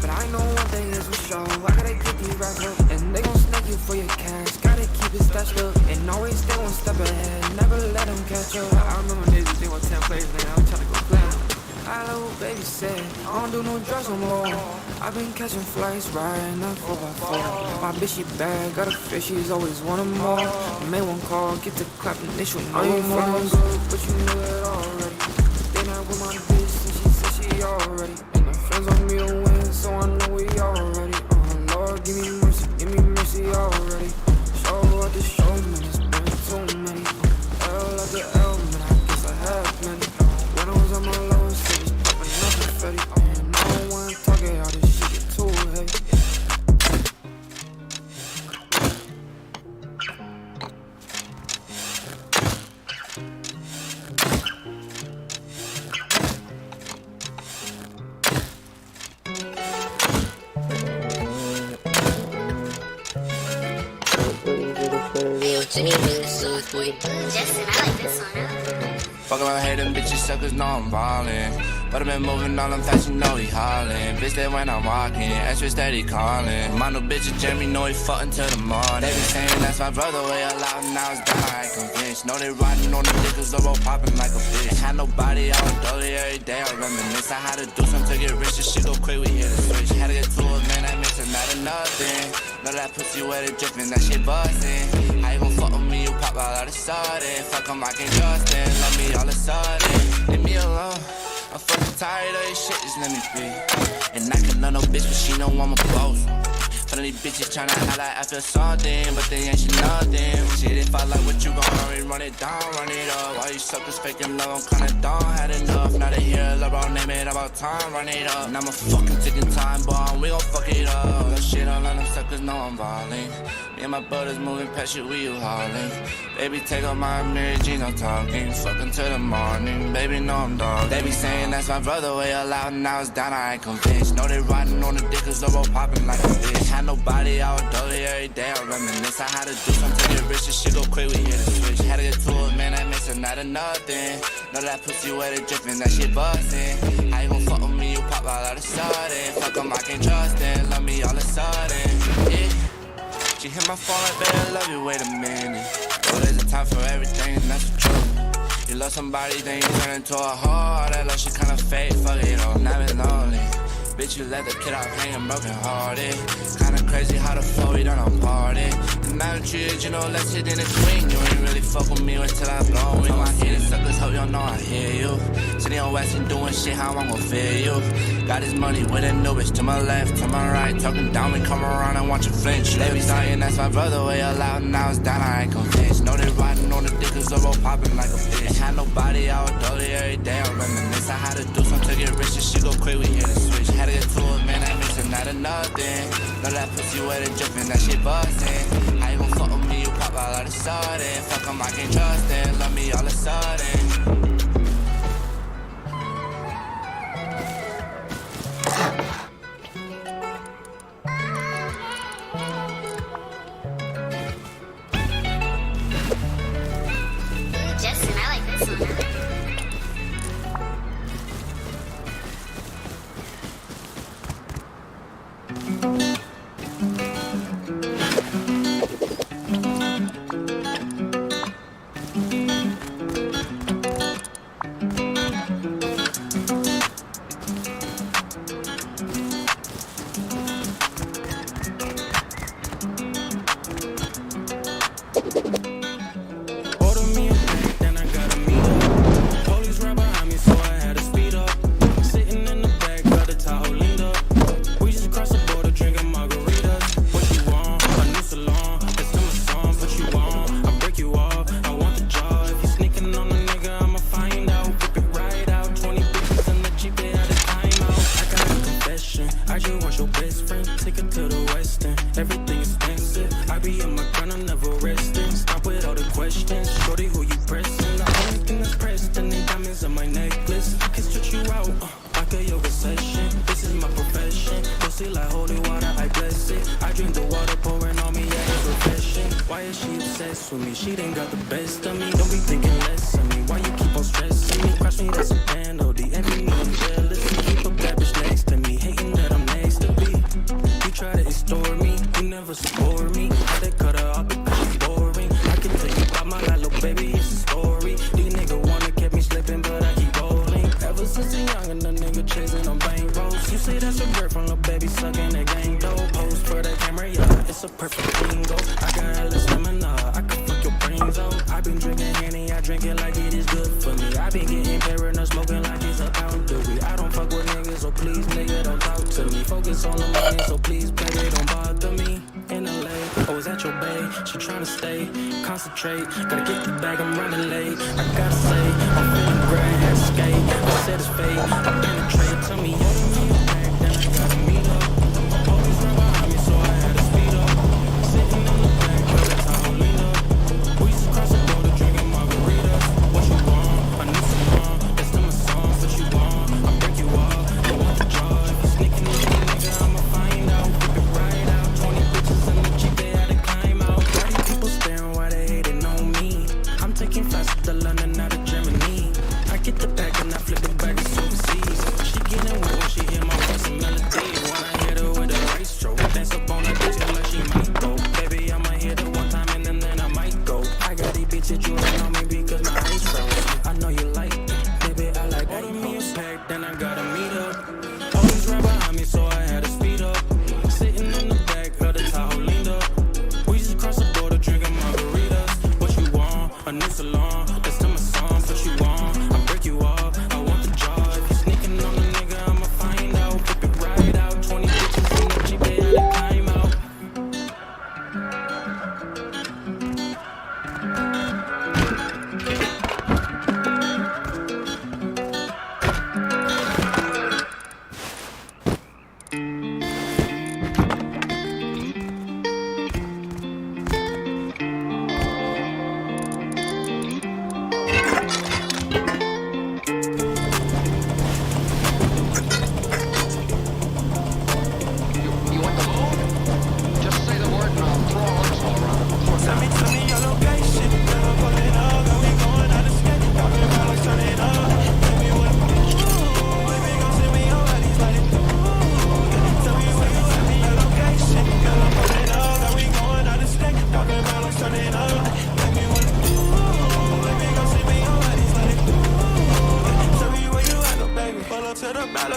K: But I know one thing is for sure, I gotta get these racks up. And they gon' snake you for your cash, gotta keep it stashed up. And always stay one step ahead, never let them catch up. I remember niggas they were 10 players, man, I'm tryna go platinum. I little baby said, I don't do no drugs no more. I've been catching flights, riding up 4x4. My bitch, she bad, got a fish, she's always wanting more. Made one call, get to clapping, they should know you more. Good, but you knew it already. They not with my bitch, and she said she already. And the friends on me to win, so I know we already. Lord, give me mercy already. Show up the show, man, it's been too many. L after L, man, I guess I have many. When I was on my lowest, it was popping up confetti. And I don't wanna talk it, all this shit get too heavy.
A: Fuck around, hate them bitches, suckers know I'm ballin'. But I been moving all them fast, you know he hollin'. Bitch, that when I'm walking, extra steady calling. My new bitch, Jeremy, know he fuck until the morning. They be saying that's my brother, way loud, now it's down, I ain't convinced. Know they riding on the niggas, over popping like a bitch. Had nobody out dolly every day, I reminisce. I had to do something to get rich, this shit go quick, we hit the switch. Had to get to it, man, that makes it not nothing. Know that pussy wet it drippin', that shit bustin'. How you gon' fuck with me, you pop out of the sudden. Fuck 'em, I can't trust it, love me all of a sudden. Leave me alone. I'm fucking tired of this shit, just let me be. And I can love no bitch, but she know I'm a boss. Some of these bitches tryna act like I feel something, but they ain't shit nothing. Shit, if I like what you gon' run it down, run it up. All you suckers faking love, I'm kinda done, had enough. Now they hear love, I'll name it about time, run it up. And I'm a fucking ticking time bomb, we gon' fuck it up. That shit, all of them suckers know I'm ballin'. Me and my brothers moving past you, we you haulin'. Baby, take off my Mary Jean, I'm talking. Fucking till the morning, baby, know I'm dog. They be saying that's my brother, way loud, now it's down, I ain't convinced. Know they riding on the dick, cause they're all popping like a bitch. Had nobody out dolly every day, I reminisce. I had to do something to get rich, this shit go quick, we hit the switch. Had to get to it, man, that makes it not nothing. Know that pussy wet it drippin', that shit bustin'. How you gon' fuck with me, you pop out of the sudden. Fuck 'em, I can't trust it, love me all of a sudden. Yeah. She hit my phone like, babe, I love you, wait a minute. Oh, there's a time for everything, and that's the truth. You love somebody, then you turn into a whore. That love shit kinda fake, fuck it all, now been lonely. Bitch, you let the kid out hanging broken hearted. Kinda crazy how the flow, we done on party. The magnitude, you know, less hit than a queen. You ain't really fuck with me until I blow. You know, I hear the suckers, hope you know I hear you. Sitting on West and doing shit, how I'm gon' feel you. Got his money with a new bitch to my left, to my right. Talking down, we come around and watch you flinch. They be saying that's my brother, way loud, now it's down, I ain't convinced. Know they riding on the dick, cause they're all popping like a bitch. Had nobody out dolly every day, I reminisce. I had to do something to get rich, this shit go quick, we hit the switch. Had to get to it, man, that makes it not nothing. Know that pussy wet it drippin', that shit bustin'. How you gon' fuck with me, you pop out of the sudden. Fuck 'em, I can't trust it, love me all of a sudden.
L: Justin, I like this one.
F: Like holy water, I bless it. I drink the water pouring on me, yeah, it's refreshing.
A: Why is she obsessed with me? She done got the best of me. Don't be thinking less of me. Why you keep on stressing me? Crush me, that's a penalty. Envy me, I'm jealous. Keep a bad bitch next to me, hating that I'm next to be. You try to extort me, you never support me. Had to cut her off because she's boring. I can tell you about my life, little baby, it's a story. These niggas wanna keep me slipping, but I keep rolling. Ever since a young and the nigga chasing on bang rolls. You say that's your girlfriend, little baby, sucking that gang dough. Pose for the camera, yeah, it's a perfect bingo. I got hella stamina, I can fuck your brains out. I been drinking Henny, I drink it like it is good for me. I been getting paranoid, smoking like it's a boundary. I don't fuck with niggas, so please, nigga, don't talk to me. Focus on the money, so please, baby, don't bother me. In LA, I was at your bay, she tryna stay, concentrate. Gotta get the bag, I'm running late. I gotta say, I'm feeling great, had to skate. I said it's fate, I penetrate. Tell me, you don't need a bag, then I gotta meet up. Always right behind me, so I had to speed up. Sitting in the back, cause that's how I lean up. We used to cross the border, drinking margaritas. What you want? I need some more. That's still my song, what you want? I'll break you up, don't want the joy. If you're sneaking in, nigga, I'ma find out. Flip it right out, 20 bitches in the Jeep, they had to climb out. Why these people staring, why they hating on me? I'm taking flights to London, out of Germany. I get the bag and I flip it back, it's overseas. She getting wet when she hear my voice and melody. When I hit her with a right stroke, dance up on her bitch like she might go. Baby, I'ma hit her one time and then I might go. I got these bitches drooling on me because my eyes froze. I know you like it, baby, I like order me a pack, then I gotta meet up. Always right behind me, so I had to speed up. Sitting in the back of the Tahoe, leaned up. We just crossed the border, drinking margaritas. What you want? A new salon. That's to my song. What you want? I'll break you off. I want the job. If you're sneaking on the nigga, I'ma find out. Flip it right out. 20 bitches in the Jeep, they had to climb out.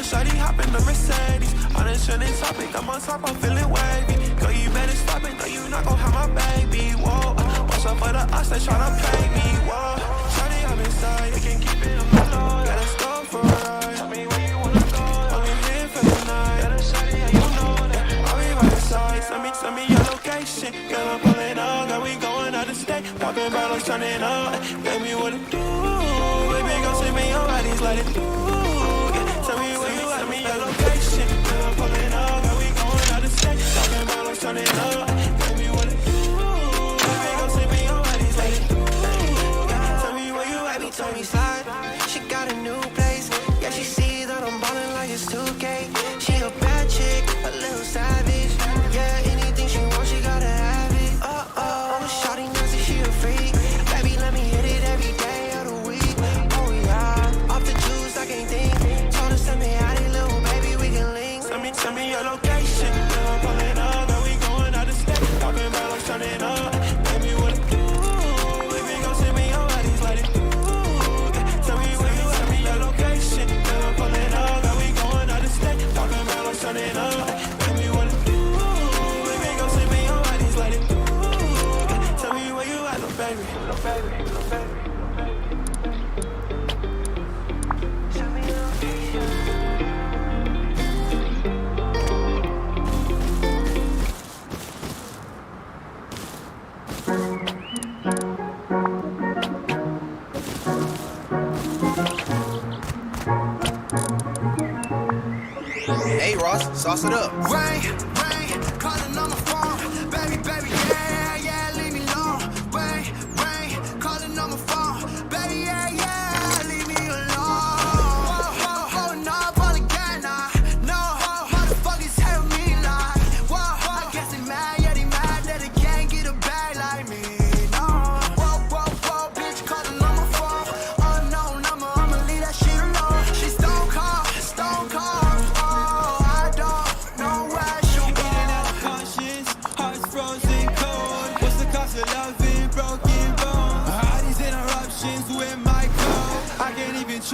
M: Shawty hop in the Mercedes. On a trending topic, I'm on top, I'm feeling wavy. Girl, you better stop it, girl, you not gon' have my baby. Whoa, watch out for the us, they tryna play me. Whoa, shawty hop inside, you can keep it on my door. Gotta stop for a ride. Tell me where you wanna go. I'm here for the night. Gotta shawty, how you know that I'll be right beside. Send me your location. Girl, I'm pulling up, girl, we going out of state. Popping bottles, turning up. Baby, what it do? Baby, go send me your bodies, let it do. Tell me where you at, me your location. Girl, I'm pulling up, girl, we going out of state. Talking about us turning up. Tell me what it do. Baby, go send me your bodies, let it do. Tell me where you at, me told me slide. She got a new place. Yeah, she see that I'm ballin' like it's 2K. She a bad chick, a little savage. Yeah, anything she wants, she gotta have it. Shawty nasty, she a freak. Baby, let me hit it every day of the week. Oh yeah, off the juice, I can't think. Send me out here, little baby, we can link. Send me your location. Girl, I'm pulling up, girl, we going out of state. Talking about us turning up. Baby, what it do? Baby, go send me your bodies, let it do. Tell me where you at, me your location. Girl, I'm pulling up, girl, we going out of state. Talking about us turning up. Baby, what it do? Baby, go send me your bodies, let it do. Tell me where you at, little baby. Little baby, little baby.
N: Hey Ross, sauce it up.
O: Rain, calling on my phone. Baby, yeah, leave me alone. Rain, calling on my phone. Baby, yeah, leave me alone. Pulling up all again, no, motherfuckers tell me like, whoa, I guess they mad, yeah, they mad that they can't get a bag like me.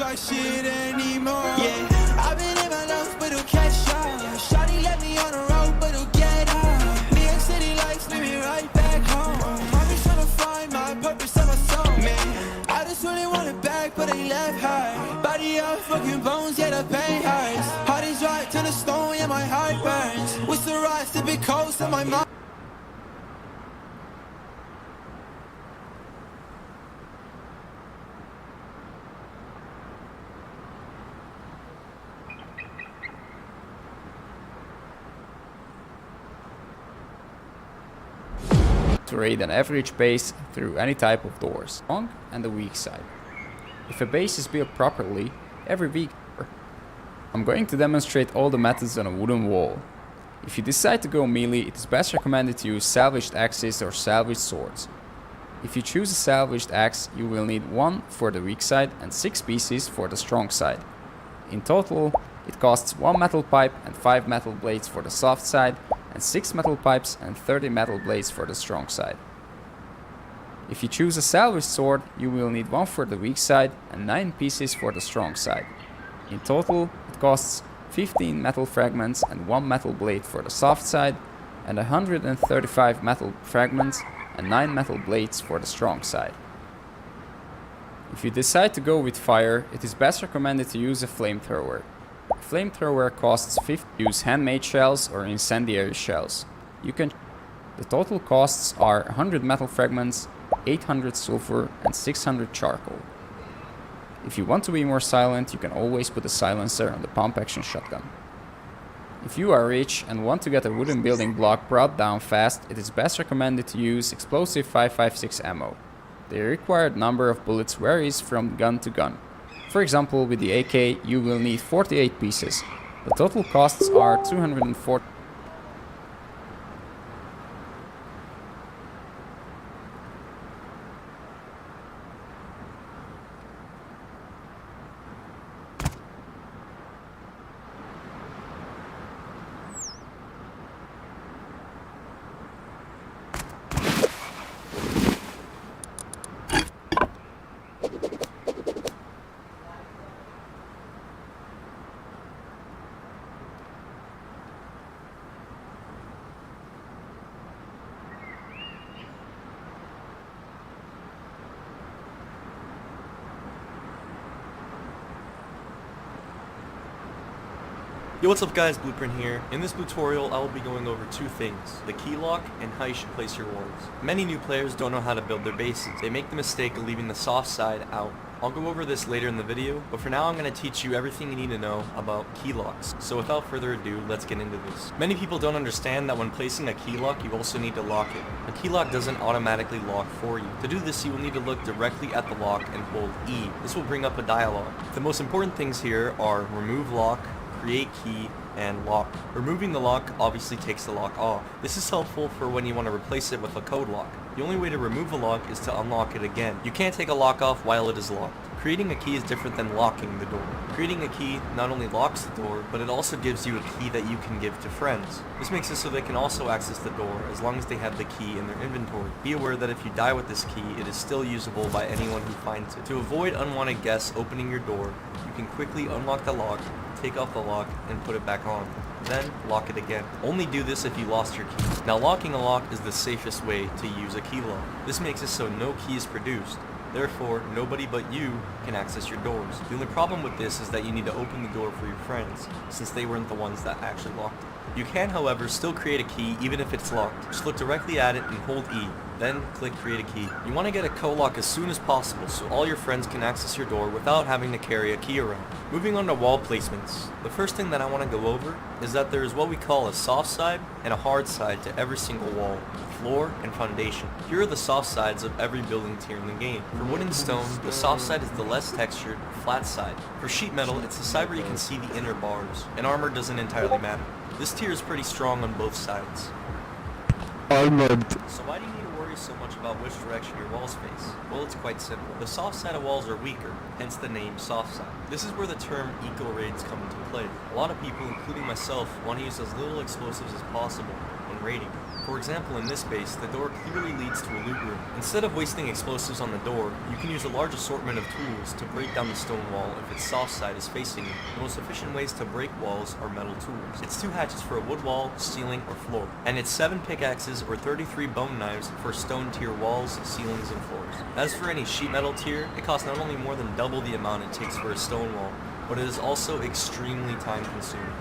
O: talk shit anymore. Yeah, I've been in my nose, but it'll catch up. Shawty left me on the road, but it'll get up. New York City lights lead me right back home. I'm just tryna find my purpose and my soul. Man, I just really want it back, but they left her. Body up, fucking bones, yeah, the pain hurts. Heart is right to the stone, yeah, my heart burns. What's the rise to big coast of my mind?
P: To raid an average base through any type of doors, strong and the weak side. If a base is built properly, every weak door. I'm going to demonstrate all the methods on a wooden wall. If you decide to go melee, it is best recommended to use salvaged axes or salvaged swords. If you choose a salvaged axe, you will need 1 for the weak side and 6 pieces for the strong side. In total, it costs 1 metal pipe and 5 metal blades for the soft side, and 6 metal pipes and 30 metal blades for the strong side. If you choose a salvaged sword, you will need 1 for the weak side and 9 pieces for the strong side. In total, it costs 15 metal fragments and 1 metal blade for the soft side, and 135 metal fragments and 9 metal blades for the strong side. If you decide to go with fire, it is best recommended to use a flamethrower. A flamethrower costs 50. Use handmade shells or incendiary shells. The total costs are 100 metal fragments, 800 sulfur and 600 charcoal. If you want to be more silent, you can always put a silencer on the pump action shotgun. If you are rich and want to get a wooden building block brought down fast, it is best recommended to use explosive 5.56 ammo. The required number of bullets varies from gun to gun. For example, with the AK, you will need 48 pieces. The total costs are 240.
Q: Yo, what's up guys, Blueprint here. In this tutorial, I will be going over 2 things, the key lock and how you should place your walls. Many new players don't know how to build their bases. They make the mistake of leaving the soft side out. I'll go over this later in the video, but for now I'm going to teach you everything you need to know about key locks. So without further ado, let's get into this. Many people don't understand that when placing a key lock, you also need to lock it. A key lock doesn't automatically lock for you. To do this, you will need to look directly at the lock and hold E. This will bring up a dialog. The most important things here are remove lock, create key, and lock. Removing the lock obviously takes the lock off. This is helpful for when you want to replace it with a code lock. The only way to remove a lock is to unlock it again. You can't take a lock off while it is locked. Creating a key is different than locking the door. Creating a key not only locks the door, but it also gives you a key that you can give to friends. This makes it so they can also access the door as long as they have the key in their inventory. Be aware that if you die with this key, it is still usable by anyone who finds it. To avoid unwanted guests opening your door, you can quickly unlock the lock, take off the lock, and put it back on. Then lock it again. Only do this if you lost your key. Now locking a lock is the safest way to use a key lock. This makes it so no key is produced. Therefore, nobody but you can access your doors. The only problem with this is that you need to open the door for your friends, since they weren't the ones that actually locked it. You can, however, still create a key even if it's locked. Just look directly at it and hold E. Then click create a key. You want to get a co-lock as soon as possible so all your friends can access your door without having to carry a key around. Moving on to wall placements. The first thing that I want to go over is that there is what we call a soft side and a hard side to every single wall, floor, and foundation. Here are the soft sides of every building tier in the game. For wood and stone, the soft side is the less textured, flat side. For sheet metal, it's the side where you can see the inner bars, and armor doesn't entirely matter. This tier is pretty strong on both sides.
R: Armored.
Q: So why do you need to worry worry so much about which direction your walls face? Well, it's quite simple. The soft side of walls are weaker, hence the name soft side. This is where the term eco-raids come into play. A lot of people, including myself, want to use as little explosives as possible when raiding. For example, in this base, the door clearly leads to a loot room. Instead of wasting explosives on the door, you can use a large assortment of tools to break down the stone wall if its soft side is facing you. The most efficient ways to break walls are metal tools. It's 2 hatchets for a wood wall, ceiling, or floor. And it's 7 pickaxes or 33 bone knives for stone tier walls, ceilings, and floors. As for any sheet metal tier, it costs not only more than double the amount it takes for a stone wall, but it is also extremely time consuming.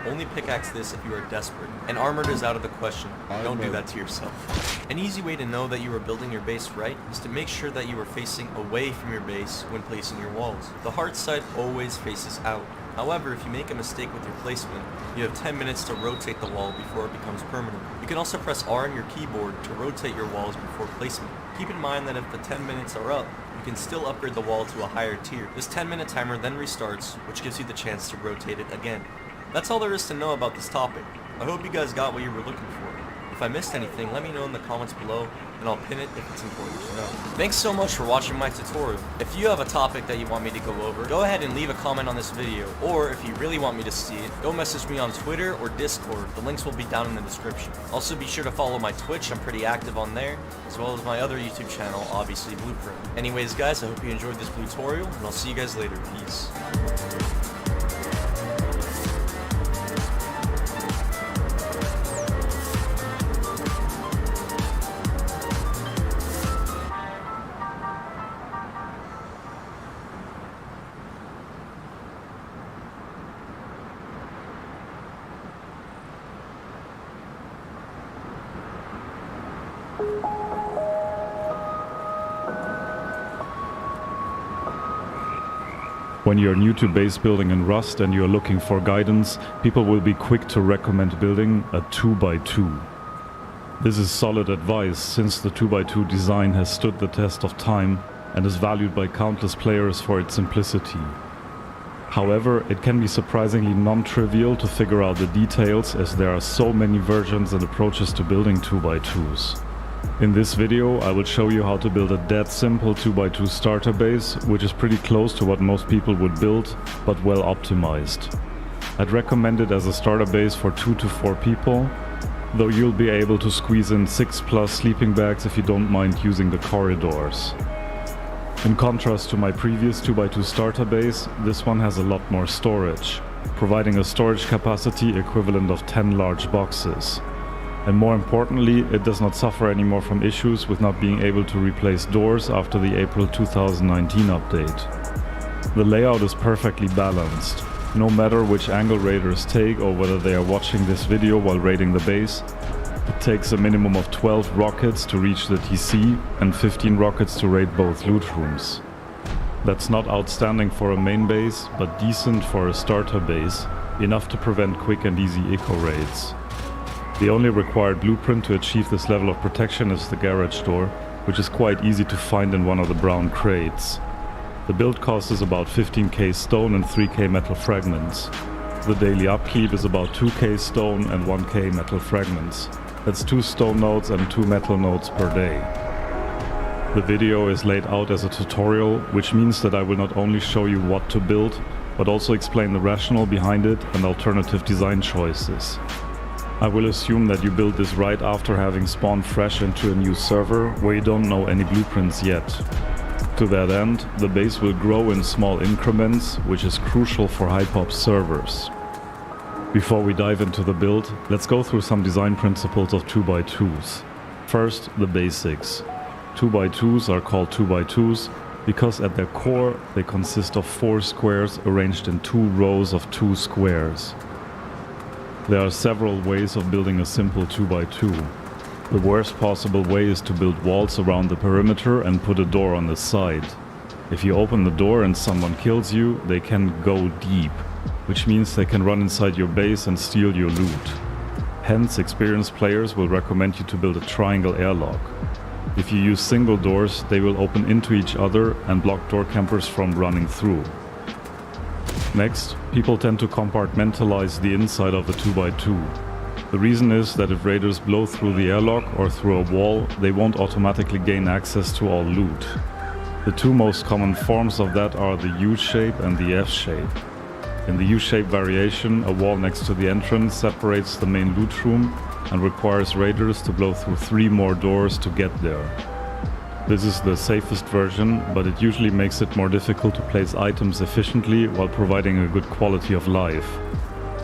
Q: Only pickaxe this if you are desperate. And armored is out of the question. Don't do that to yourself. An easy way to know that you are building your base right is to make sure that you are facing away from your base when placing your walls. The hard side always faces out. However, if you make a mistake with your placement, you have 10 minutes to rotate the wall before it becomes permanent. You can also press R on your keyboard to rotate your walls before placement. Keep in mind that if the 10 minutes are up, you can still upgrade the wall to a higher tier. This 10-minute timer then restarts, which gives you the chance to rotate it again. That's all there is to know about this topic. I hope you guys got what you were looking for. If I missed anything, let me know in the comments below, and I'll pin it if it's important to know. Thanks so much for watching my tutorial. If you have a topic that you want me to go over, go ahead and leave a comment on this video, or if you really want me to see it, go message me on Twitter or Discord. The links will be down in the description. Also be sure to follow my Twitch, I'm pretty active on there, as well as my other YouTube channel, obviously Blueprint. Anyways guys, I hope you enjoyed this tutorial, and I'll see you guys later. Peace.
R: When you're new to base building in Rust and you're looking for guidance, people will be quick to recommend building a 2x2. This is solid advice since the 2x2 design has stood the test of time and is valued by countless players for its simplicity. However, it can be surprisingly non-trivial to figure out the details as there are so many versions and approaches to building 2x2s. In this video, I will show you how to build a dead simple 2x2 starter base, which is pretty close to what most people would build, but well optimized. I'd recommend it as a starter base for 2 to 4 people, though you'll be able to squeeze in 6+ sleeping bags if you don't mind using the corridors. In contrast to my previous 2x2 starter base, this one has a lot more storage, providing a storage capacity equivalent of 10 large boxes. And more importantly, it does not suffer anymore from issues with not being able to replace doors after the April 2019 update. The layout is perfectly balanced. No matter which angle raiders take or whether they are watching this video while raiding the base, it takes a minimum of 12 rockets to reach the TC and 15 rockets to raid both loot rooms. That's not outstanding for a main base, but decent for a starter base, enough to prevent quick and easy eco raids. The only required blueprint to achieve this level of protection is the garage door, which is quite easy to find in one of the brown crates. The build cost is about 15k stone and 3k metal fragments. The daily upkeep is about 2k stone and 1k metal fragments. That's 2 stone nodes and 2 metal nodes per day. The video is laid out as a tutorial, which means that I will not only show you what to build, but also explain the rationale behind it and alternative design choices. I will assume that you build this right after having spawned fresh into a new server where you don't know any blueprints yet. To that end, the base will grow in small increments, which is crucial for high-pop servers. Before we dive into the build, let's go through some design principles of 2x2s. First, the basics. 2x2s are called 2x2s because at their core they consist of 4 squares arranged in 2 rows of 2 squares. There are several ways of building a simple 2x2. The worst possible way is to build walls around the perimeter and put a door on the side. If you open the door and someone kills you, they can go deep, which means they can run inside your base and steal your loot. Hence, experienced players will recommend you to build a triangle airlock. If you use single doors, they will open into each other and block door campers from running through. Next, people tend to compartmentalize the inside of the 2x2. The The reason is that if raiders blow through the airlock or through a wall, they won't automatically gain access to all loot. The two most common forms of that are the U-shape and the F-shape. In the U-shape variation, a wall next to the entrance separates the main loot room and requires raiders to blow through 3 more doors to get there. This is the safest version, but it usually makes it more difficult to place items efficiently while providing a good quality of life.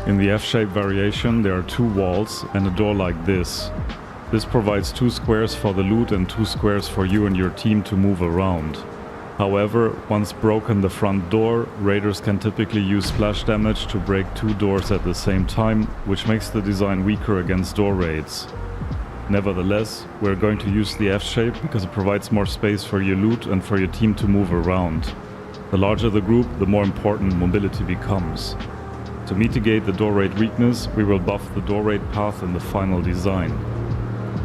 R: In the F-shape variation, there are 2 walls and a door like this. This provides 2 squares for the loot and 2 squares for you and your team to move around. However, once broken the front door, raiders can typically use splash damage to break 2 doors at the same time, which makes the design weaker against door raids. Nevertheless, we're going to use the F-shape because it provides more space for your loot and for your team to move around. The larger the group, the more important mobility becomes. To mitigate the door raid weakness, we will buff the door raid path in the final design.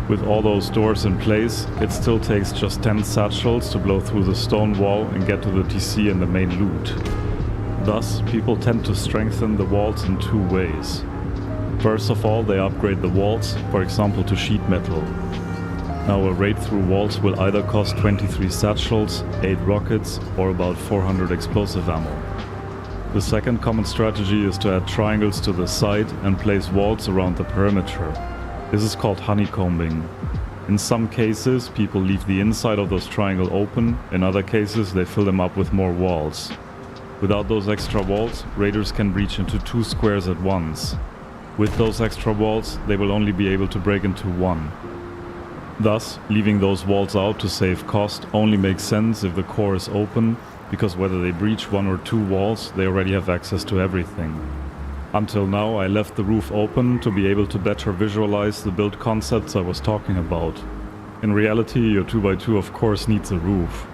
R: With all those doors in place, it still takes just 10 satchels to blow through the stone wall and get to the TC and the main loot. Thus, people tend to strengthen the walls in 2 ways. First of all, they upgrade the walls, for example to sheet metal. Now a raid through walls will either cost 23 satchels, 8 rockets, or about 400 explosive ammo. The second common strategy is to add triangles to the side and place walls around the perimeter. This is called honeycombing. In some cases, people leave the inside of those triangles open, in other cases they fill them up with more walls. Without those extra walls, raiders can breach into 2 squares at once. With those extra walls, they will only be able to break into 1. Thus, leaving those walls out to save cost only makes sense if the core is open, because whether they breach 1 or 2 walls, they already have access to everything. Until now, I left the roof open to be able to better visualize the build concepts I was talking about. In reality, your 2x2 of course needs a roof.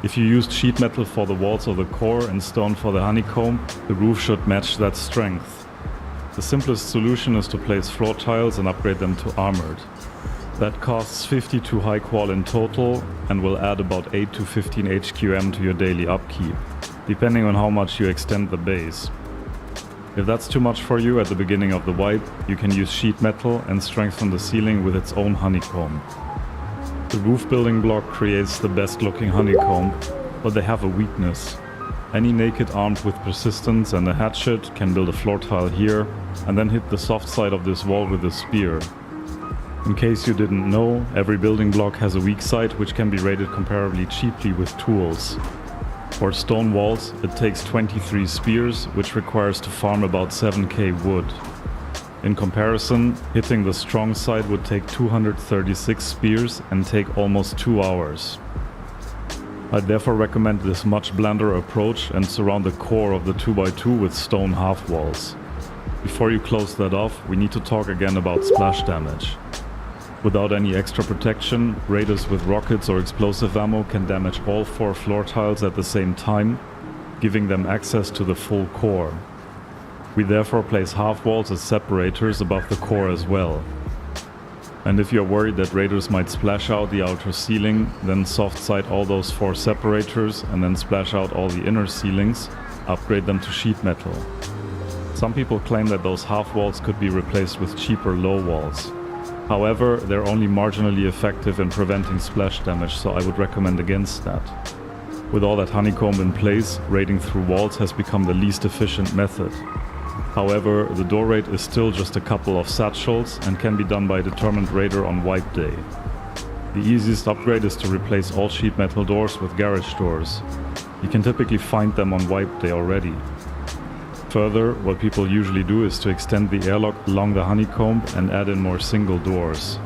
R: If you used sheet metal for the walls of the core and stone for the honeycomb, the roof should match that strength. The simplest solution is to place floor tiles and upgrade them to armored. That costs 52 high qual in total and will add about 8 to 15 HQM to your daily upkeep, depending on how much you extend the base. If that's too much for you at the beginning of the wipe, you can use sheet metal and strengthen the ceiling with its own honeycomb. The roof building block creates the best looking honeycomb, but they have a weakness. Any naked armed with persistence and a hatchet can build a floor tile here and then hit the soft side of this wall with a spear. In case you didn't know, every building block has a weak side which can be raided comparably cheaply with tools. For stone walls, it takes 23 spears, which requires to farm about 7k wood. In comparison, hitting the strong side would take 236 spears and take almost 2 hours. I'd therefore recommend this much blander approach and surround the core of the 2x2 with stone half walls. Before you close that off, we need to talk again about splash damage. Without any extra protection, raiders with rockets or explosive ammo can damage all 4 floor tiles at the same time, giving them access to the full core. We therefore place half walls as separators above the core as well. And if you're worried that raiders might splash out the outer ceiling, then soft side all those 4 separators and then splash out all the inner ceilings, upgrade them to sheet metal. Some people claim that those half walls could be replaced with cheaper low walls. However, they're only marginally effective in preventing splash damage, so I would recommend against that. With all that honeycomb in place, raiding through walls has become the least efficient method. However, the door raid is still just a couple of satchels and can be done by a determined raider on wipe day. The easiest upgrade is to replace all sheet metal doors with garage doors. You can typically find them on wipe day already. Further, what people usually do is to extend the airlock along the honeycomb and add in more single doors.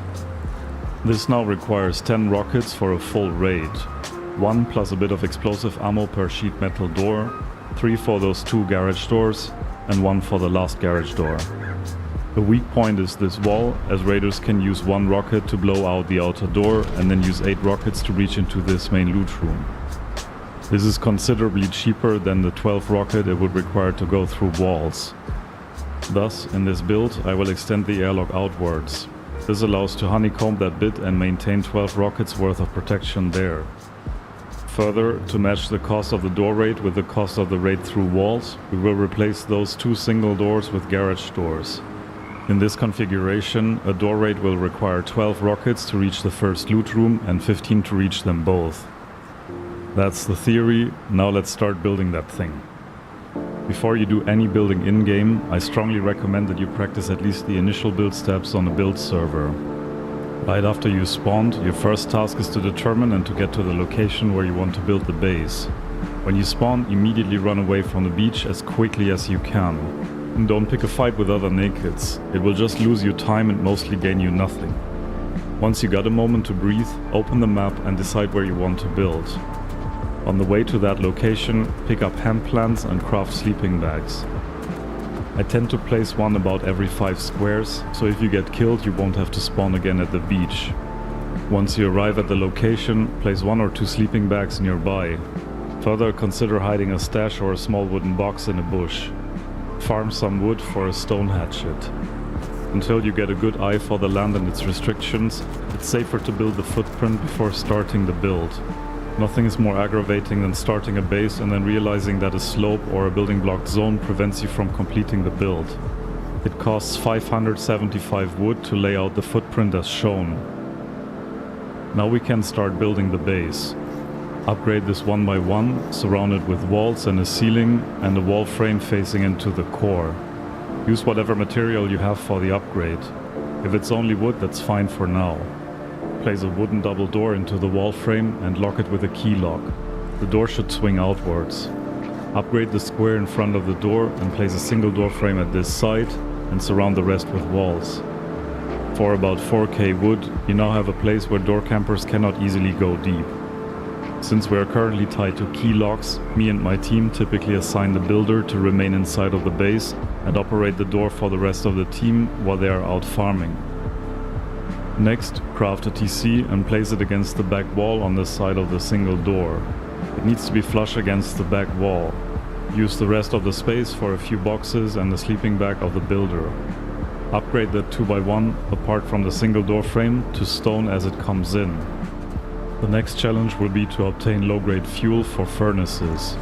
R: This now requires 10 rockets for a full raid. 1 plus a bit of explosive ammo per sheet metal door, 3 for those 2 garage doors, and 1 for the last garage door. The weak point is this wall, as raiders can use 1 rocket to blow out the outer door and then use 8 rockets to reach into this main loot room. This is considerably cheaper than the 12 rocket it would require to go through walls. Thus, in this build, I will extend the airlock outwards. This allows to honeycomb that bit and maintain 12 rockets worth of protection there. Further, to match the cost of the door raid with the cost of the raid through walls, we will replace those 2 single doors with garage doors. In this configuration, a door raid will require 12 rockets to reach the first loot room and 15 to reach them both. That's the theory, now let's start building that thing. Before you do any building in-game, I strongly recommend that you practice at least the initial build steps on a build server. Right after you spawned, your first task is to determine and to get to the location where you want to build the base. When you spawn, immediately run away from the beach as quickly as you can. And don't pick a fight with other nakeds, it will just lose you time and mostly gain you nothing. Once you got a moment to breathe, open the map and decide where you want to build. On the way to that location, pick up hemp plants and craft sleeping bags. I tend to place one about every 5 squares, so if you get killed you won't have to spawn again at the beach. Once you arrive at the location, place 1 or 2 sleeping bags nearby. Further, consider hiding a stash or a small wooden box in a bush. Farm some wood for a stone hatchet. Until you get a good eye for the land and its restrictions, it's safer to build the footprint before starting the build. Nothing is more aggravating than starting a base and then realizing that a slope or a building blocked zone prevents you from completing the build. It costs 575 wood to lay out the footprint as shown. Now we can start building the base. Upgrade this 1 by 1, surrounded with walls and a ceiling and a wall frame facing into the core. Use whatever material you have for the upgrade. If it's only wood, that's fine for now. Place a wooden double door into the wall frame and lock it with a key lock. The door should swing outwards. Upgrade the square in front of the door and place a single door frame at this side and surround the rest with walls. For about 4k wood, you now have a place where door campers cannot easily go deep. Since we are currently tied to key locks, me and my team typically assign the builder to remain inside of the base and operate the door for the rest of the team while they are out farming. Next, craft a TC and place it against the back wall on the side of the single door. It needs to be flush against the back wall. Use the rest of the space for a few boxes and the sleeping bag of the builder. Upgrade the 2x1 apart from the single door frame to stone as it comes in. The next challenge will be to obtain low-grade fuel for furnaces.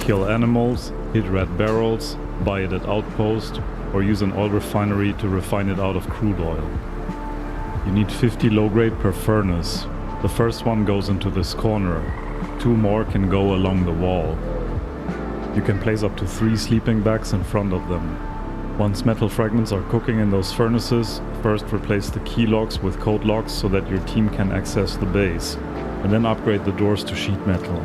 R: Kill animals, hit red barrels, buy it at outpost, or use an oil refinery to refine it out of crude oil. You need 50 low-grade per furnace. The first one goes into this corner. 2 more can go along the wall. You can place up to 3 sleeping bags in front of them. Once metal fragments are cooking in those furnaces, first replace the key locks with code locks so that your team can access the base, and then upgrade the doors to sheet metal.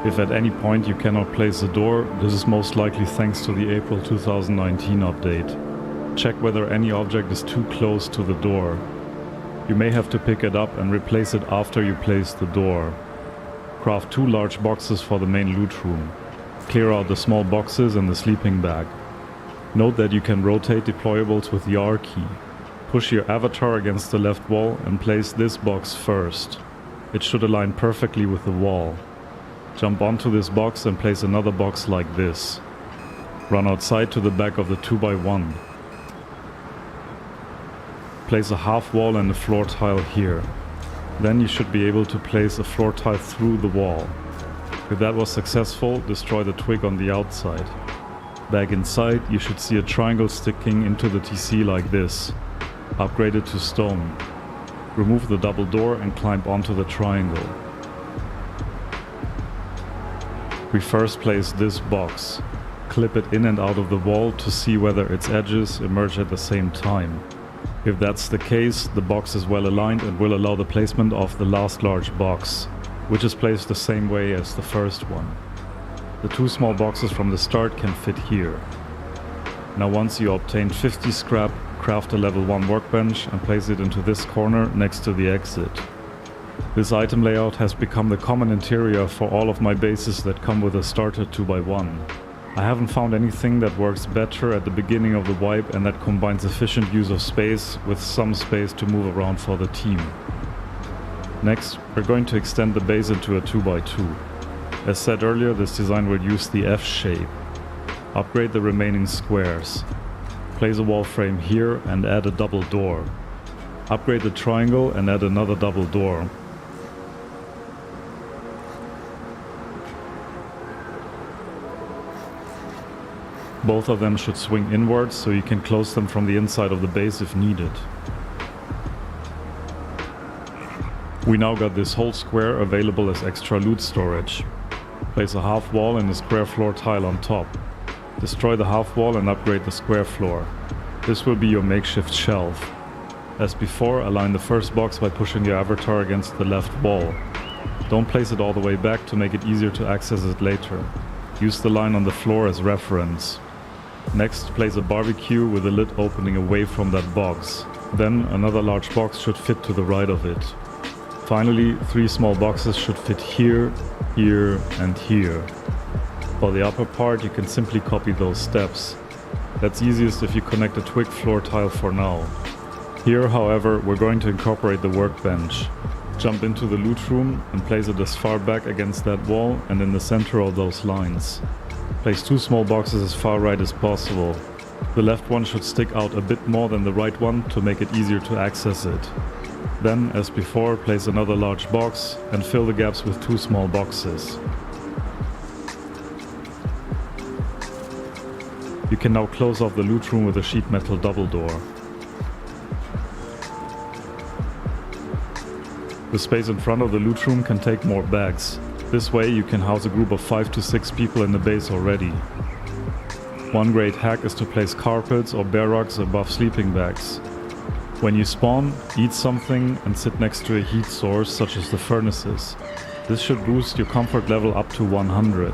R: If at any point you cannot place the door, this is most likely thanks to the April 2019 update. Check whether any object is too close to the door. You may have to pick it up and replace it after you place the door. Craft 2 large boxes for the main loot room. Clear out the small boxes and the sleeping bag. Note that you can rotate deployables with the R key. Push your avatar against the left wall and place this box first. It should align perfectly with the wall. Jump onto this box and place another box like this. Run outside to the back of the 2x1. Place a half wall and a floor tile here. Then you should be able to place a floor tile through the wall. If that was successful, destroy the twig on the outside. Back inside, you should see a triangle sticking into the TC like this. Upgrade it to stone. Remove the double door and climb onto the triangle. We first place this box. Clip it in and out of the wall to see whether its edges emerge at the same time. If that's the case, the box is well aligned and will allow the placement of the last large box, which is placed the same way as the first one. The 2 small boxes from the start can fit here. Now once you obtain 50 scrap, craft a level 1 workbench and place it into this corner next to the exit. This item layout has become the common interior for all of my bases that come with a starter 2x1. I haven't found anything that works better at the beginning of the wipe and that combines efficient use of space with some space to move around for the team. Next, we're going to extend the base into a 2x2. As said earlier, this design will use the F shape. Upgrade the remaining squares. Place a wall frame here and add a double door. Upgrade the triangle and add another double door. Both of them should swing inwards so you can close them from the inside of the base if needed. We now got this whole square available as extra loot storage. Place a half wall and a square floor tile on top. Destroy the half wall and upgrade the square floor. This will be your makeshift shelf. As before, align the first box by pushing your avatar against the left wall. Don't place it all the way back to make it easier to access it later. Use the line on the floor as reference. Next, place a barbecue with the lid opening away from that box. Then another large box should fit to the right of it. Finally, 3 small boxes should fit here, here and here. For the upper part, you can simply copy those steps. That's easiest if you connect a twig floor tile for now. Here, however, we're going to incorporate the workbench. Jump into the loot room and place it as far back against that wall and in the center of those lines. Place 2 small boxes as far right as possible. The left one should stick out a bit more than the right one to make it easier to access it. Then, as before, place another large box and fill the gaps with 2 small boxes. You can now close off the loot room with a sheet metal double door. The space in front of the loot room can take more bags. This way you can house a group of 5 to 6 people in the base already. One great hack is to place carpets or bear rugs above sleeping bags. When you spawn, eat something and sit next to a heat source such as the furnaces. This should boost your comfort level up to 100.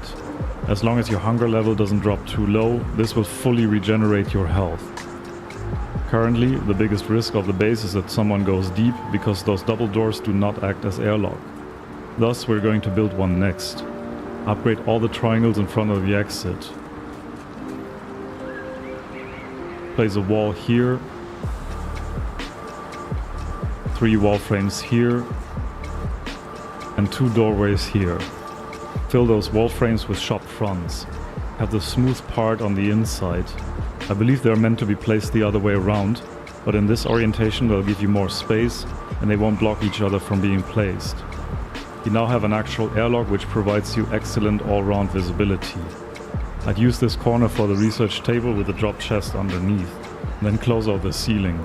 R: As long as your hunger level doesn't drop too low, this will fully regenerate your health. Currently, the biggest risk of the base is that someone goes deep because those double doors do not act as airlock. Thus, we're going to build one next. Upgrade all the triangles in front of the exit. Place a wall here, 3 wall frames here, and 2 doorways here. Fill those wall frames with shop fronts. Have the smooth part on the inside. I believe they are meant to be placed the other way around, but in this orientation they'll give you more space and they won't block each other from being placed. You now have an actual airlock which provides you excellent all-round visibility. I'd use this corner for the research table with the drop chest underneath, then close out the ceiling.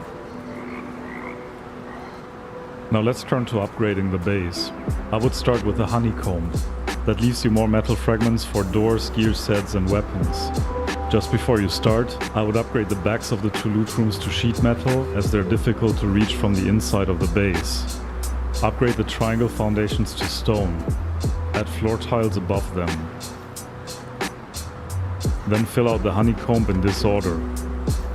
R: Now let's turn to upgrading the base. I would start with the honeycomb. That leaves you more metal fragments for doors, gear sets and weapons. Just before you start, I would upgrade the backs of the 2 loot rooms to sheet metal as they're difficult to reach from the inside of the base. Upgrade the triangle foundations to stone. Add floor tiles above them. Then fill out the honeycomb in this order.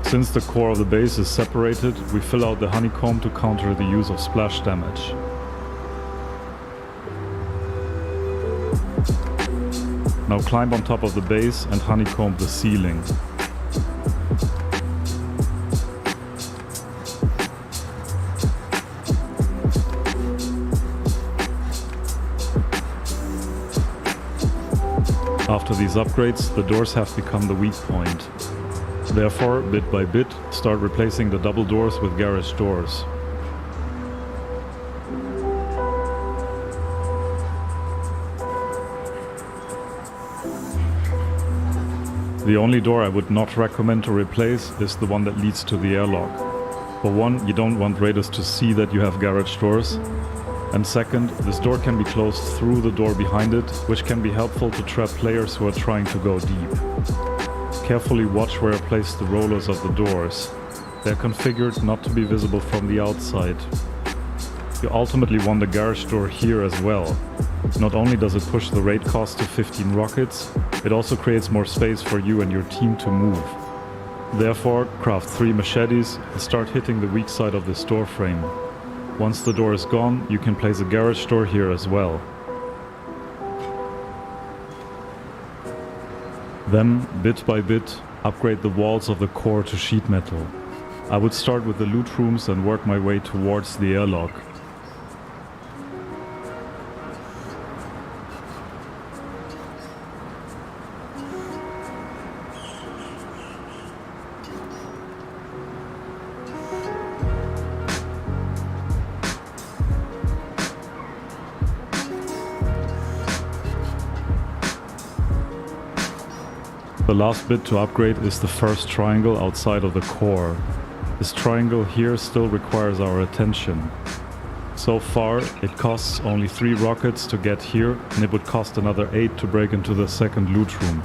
R: Since the core of the base is separated, we fill out the honeycomb to counter the use of splash damage. Now climb on top of the base and honeycomb the ceiling. After these upgrades, the doors have become the weak point. Therefore, bit by bit, start replacing the double doors with garage doors. The only door I would not recommend to replace is the one that leads to the airlock. For one, you don't want raiders to see that you have garage doors. And second, this door can be closed through the door behind it, which can be helpful to trap players who are trying to go deep. Carefully watch where I place the rollers of the doors. They're configured not to be visible from the outside. You ultimately want a garage door here as well. Not only does it push the raid cost to 15 rockets, it also creates more space for you and your team to move. Therefore, craft 3 machetes and start hitting the weak side of this door frame. Once the door is gone, you can place a garage door here as well. Then, bit by bit, upgrade the walls of the core to sheet metal. I would start with the loot rooms and work my way towards the airlock. The last bit to upgrade is the first triangle outside of the core. This triangle here still requires our attention. So far, it costs only 3 rockets to get here, and it would cost another 8 to break into the second loot room.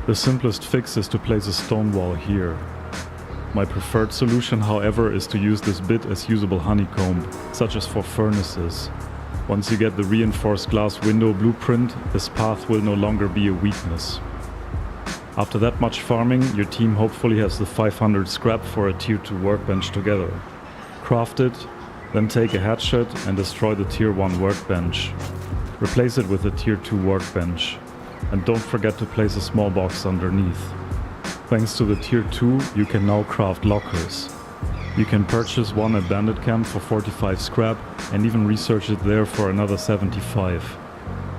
R: The simplest fix is to place a stone wall here. My preferred solution, however, is to use this bit as usable honeycomb, such as for furnaces. Once you get the reinforced glass window blueprint, this path will no longer be a weakness. After that much farming, your team hopefully has the 500 scrap for a tier 2 workbench together. Craft it, then take a hatchet and destroy the tier 1 workbench. Replace it with a tier 2 workbench. And don't forget to place a small box underneath. Thanks to the tier 2, you can now craft lockers. You can purchase one at Bandit Camp for 45 scrap and even research it there for another 75.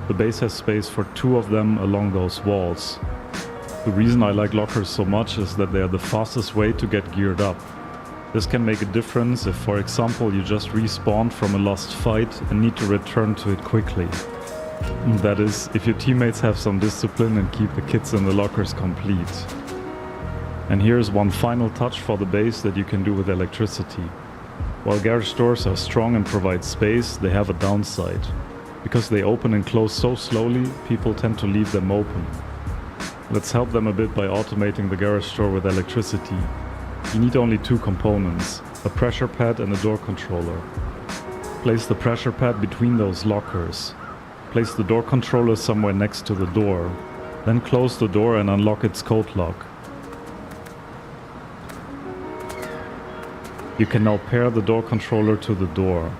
R: The base has space for 2 of them along those walls. The reason I like lockers so much is that they are the fastest way to get geared up. This can make a difference if, for example, you just respawned from a lost fight and need to return to it quickly. That is, if your teammates have some discipline and keep the kits in the lockers complete. And here's one final touch for the base that you can do with electricity. While garage doors are strong and provide space, they have a downside. Because they open and close so slowly, people tend to leave them open. Let's help them a bit by automating the garage door with electricity. You need only 2 components, a pressure pad and a door controller. Place the pressure pad between those lockers. Place the door controller somewhere next to the door. Then close the door and unlock its code lock. You can now pair the door controller to the door.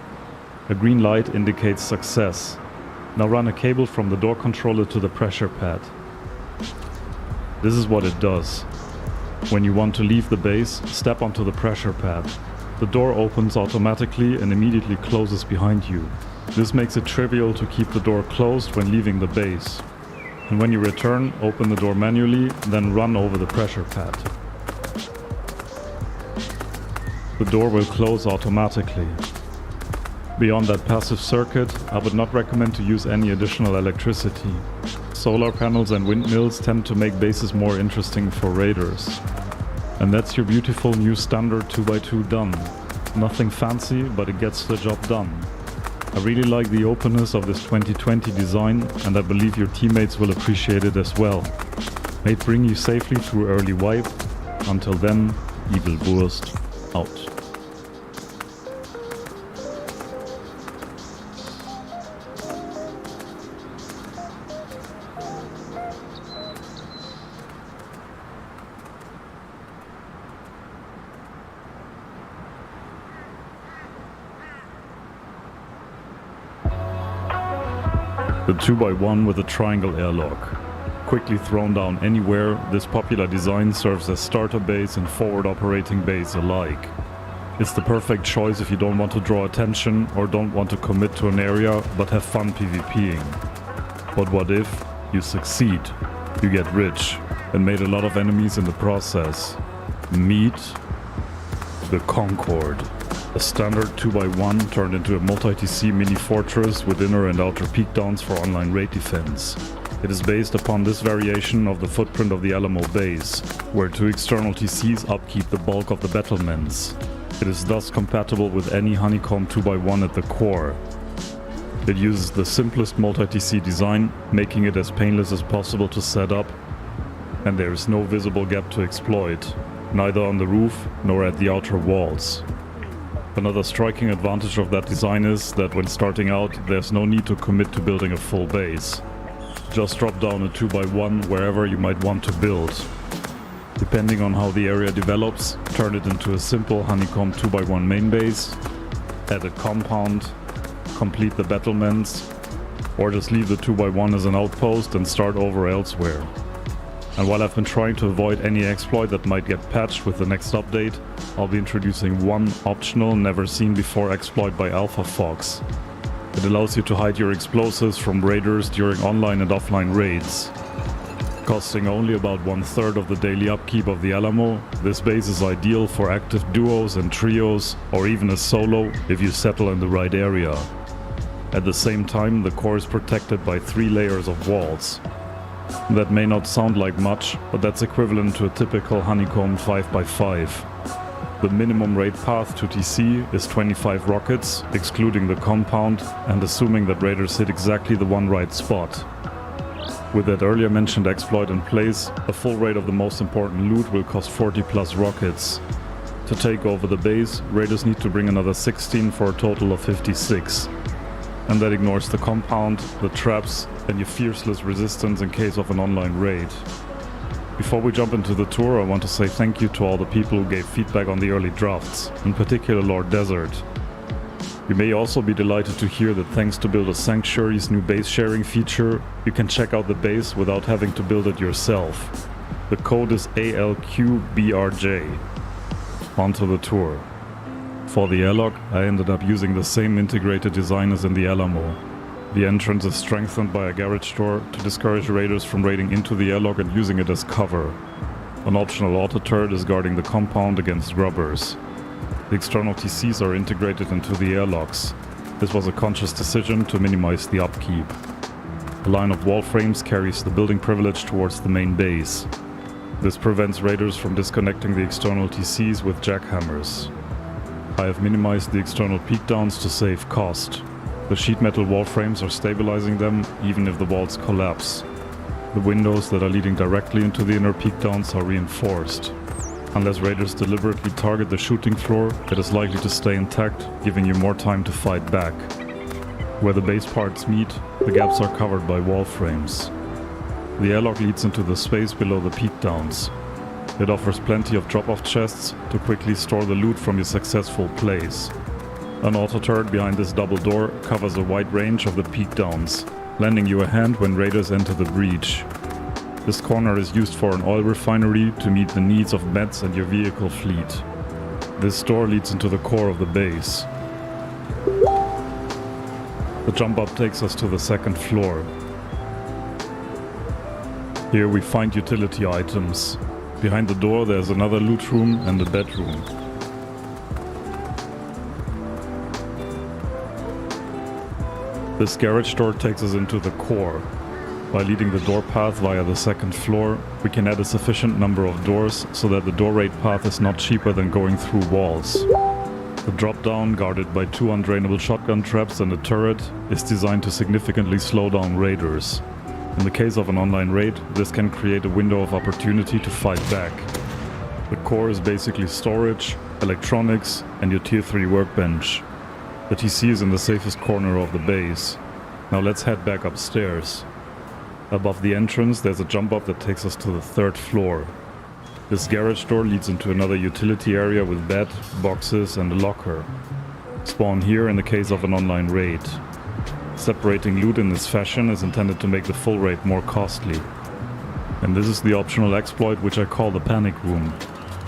R: A green light indicates success. Now run a cable from the door controller to the pressure pad. This is what it does. When you want to leave the base, step onto the pressure pad. The door opens automatically and immediately closes behind you. This makes it trivial to keep the door closed when leaving the base. And when you return, open the door manually, then run over the pressure pad. The door will close automatically. Beyond that passive circuit, I would not recommend to use any additional electricity. Solar panels and windmills tend to make bases more interesting for raiders. And that's your beautiful new standard 2x2 done. Nothing fancy, but it gets the job done. I really like the openness of this 2020 design, and I believe your teammates will appreciate it as well. May it bring you safely through early wipe. Until then, Evil Wurst out. The 2x1 with a triangle airlock. Quickly thrown down anywhere, this popular design serves as starter base and forward operating base alike. It's the perfect choice if you don't want to draw attention or don't want to commit to an area but have fun PvPing. But what if you succeed, you get rich, and made a lot of enemies in the process? Meet the Concord. A standard 2x1 turned into a multi-TC mini-fortress with inner and outer peak downs for online raid defense. It is based upon this variation of the footprint of the Alamo base, where 2 external TCs upkeep the bulk of the battlements. It is thus compatible with any honeycomb 2x1 at the core. It uses the simplest multi-TC design, making it as painless as possible to set up, and there is no visible gap to exploit, neither on the roof nor at the outer walls. Another striking advantage of that design is that when starting out, there's no need to commit to building a full base. Just drop down a 2x1 wherever you might want to build. Depending on how the area develops, turn it into a simple honeycomb 2x1 main base, add a compound, complete the battlements, or just leave the 2x1 as an outpost and start over elsewhere. And while I've been trying to avoid any exploit that might get patched with the next update, I'll be introducing one optional, never seen before exploit by Alpha Fox. It allows you to hide your explosives from raiders during online and offline raids. Costing only about 1/3 of the daily upkeep of the Alamo, this base is ideal for active duos and trios, or even a solo if you settle in the right area. At the same time, the core is protected by 3 layers of walls. That may not sound like much, but that's equivalent to a typical honeycomb 5x5. The minimum rate path to TC is 25 rockets, excluding the compound, and assuming that raiders hit exactly the one right spot. With that earlier mentioned exploit in place, a full raid of the most important loot will cost 40 plus rockets. To take over the base, raiders need to bring another 16 for a total of 56. And that ignores the compound, the traps, and your fearless resistance in case of an online raid. Before we jump into the tour, I want to say thank you to all the people who gave feedback on the early drafts, in particular Lord Desert. You may also be delighted to hear that thanks to Builder Sanctuary's new base sharing feature, you can check out the base without having to build it yourself. The code is ALQBRJ. Onto the tour. For the airlock, I ended up using the same integrated design as in the Alamo. The entrance is strengthened by a garage door to discourage raiders from raiding into the airlock and using it as cover. An optional auto turret is guarding the compound against grubbers. The external TCs are integrated into the airlocks. This was a conscious decision to minimize the upkeep. A line of wall frames carries the building privilege towards the main base. This prevents raiders from disconnecting the external TCs with jackhammers. I have minimized the external peak downs to save cost. The sheet metal wall frames are stabilizing them even if the walls collapse. The windows that are leading directly into the inner peak downs are reinforced. Unless raiders deliberately target the shooting floor, it is likely to stay intact, giving you more time to fight back. Where the base parts meet, the gaps are covered by wall frames. The airlock leads into the space below the peak downs. It offers plenty of drop-off chests to quickly store the loot from your successful plays. An auto turret behind this double door covers a wide range of the peak downs, lending you a hand when raiders enter the breach. This corner is used for an oil refinery to meet the needs of meds and your vehicle fleet. This door leads into the core of the base. The jump up takes us to the second floor. Here we find utility items. Behind the door there's another loot room and a bedroom. This garage door takes us into the core. By leading the door path via the second floor, we can add a sufficient number of doors so that the door raid path is not cheaper than going through walls. The drop down, guarded by 2 undrainable shotgun traps and a turret, is designed to significantly slow down raiders. In the case of an online raid, this can create a window of opportunity to fight back. The core is basically storage, electronics, and your tier 3 workbench. The TC is in the safest corner of the base. Now let's head back upstairs. Above the entrance there's a jump up that takes us to the 3rd floor. This garage door leads into another utility area with bed, boxes and a locker. Spawn here in the case of an online raid. Separating loot in this fashion is intended to make the full raid more costly. And this is the optional exploit which I call the Panic Room.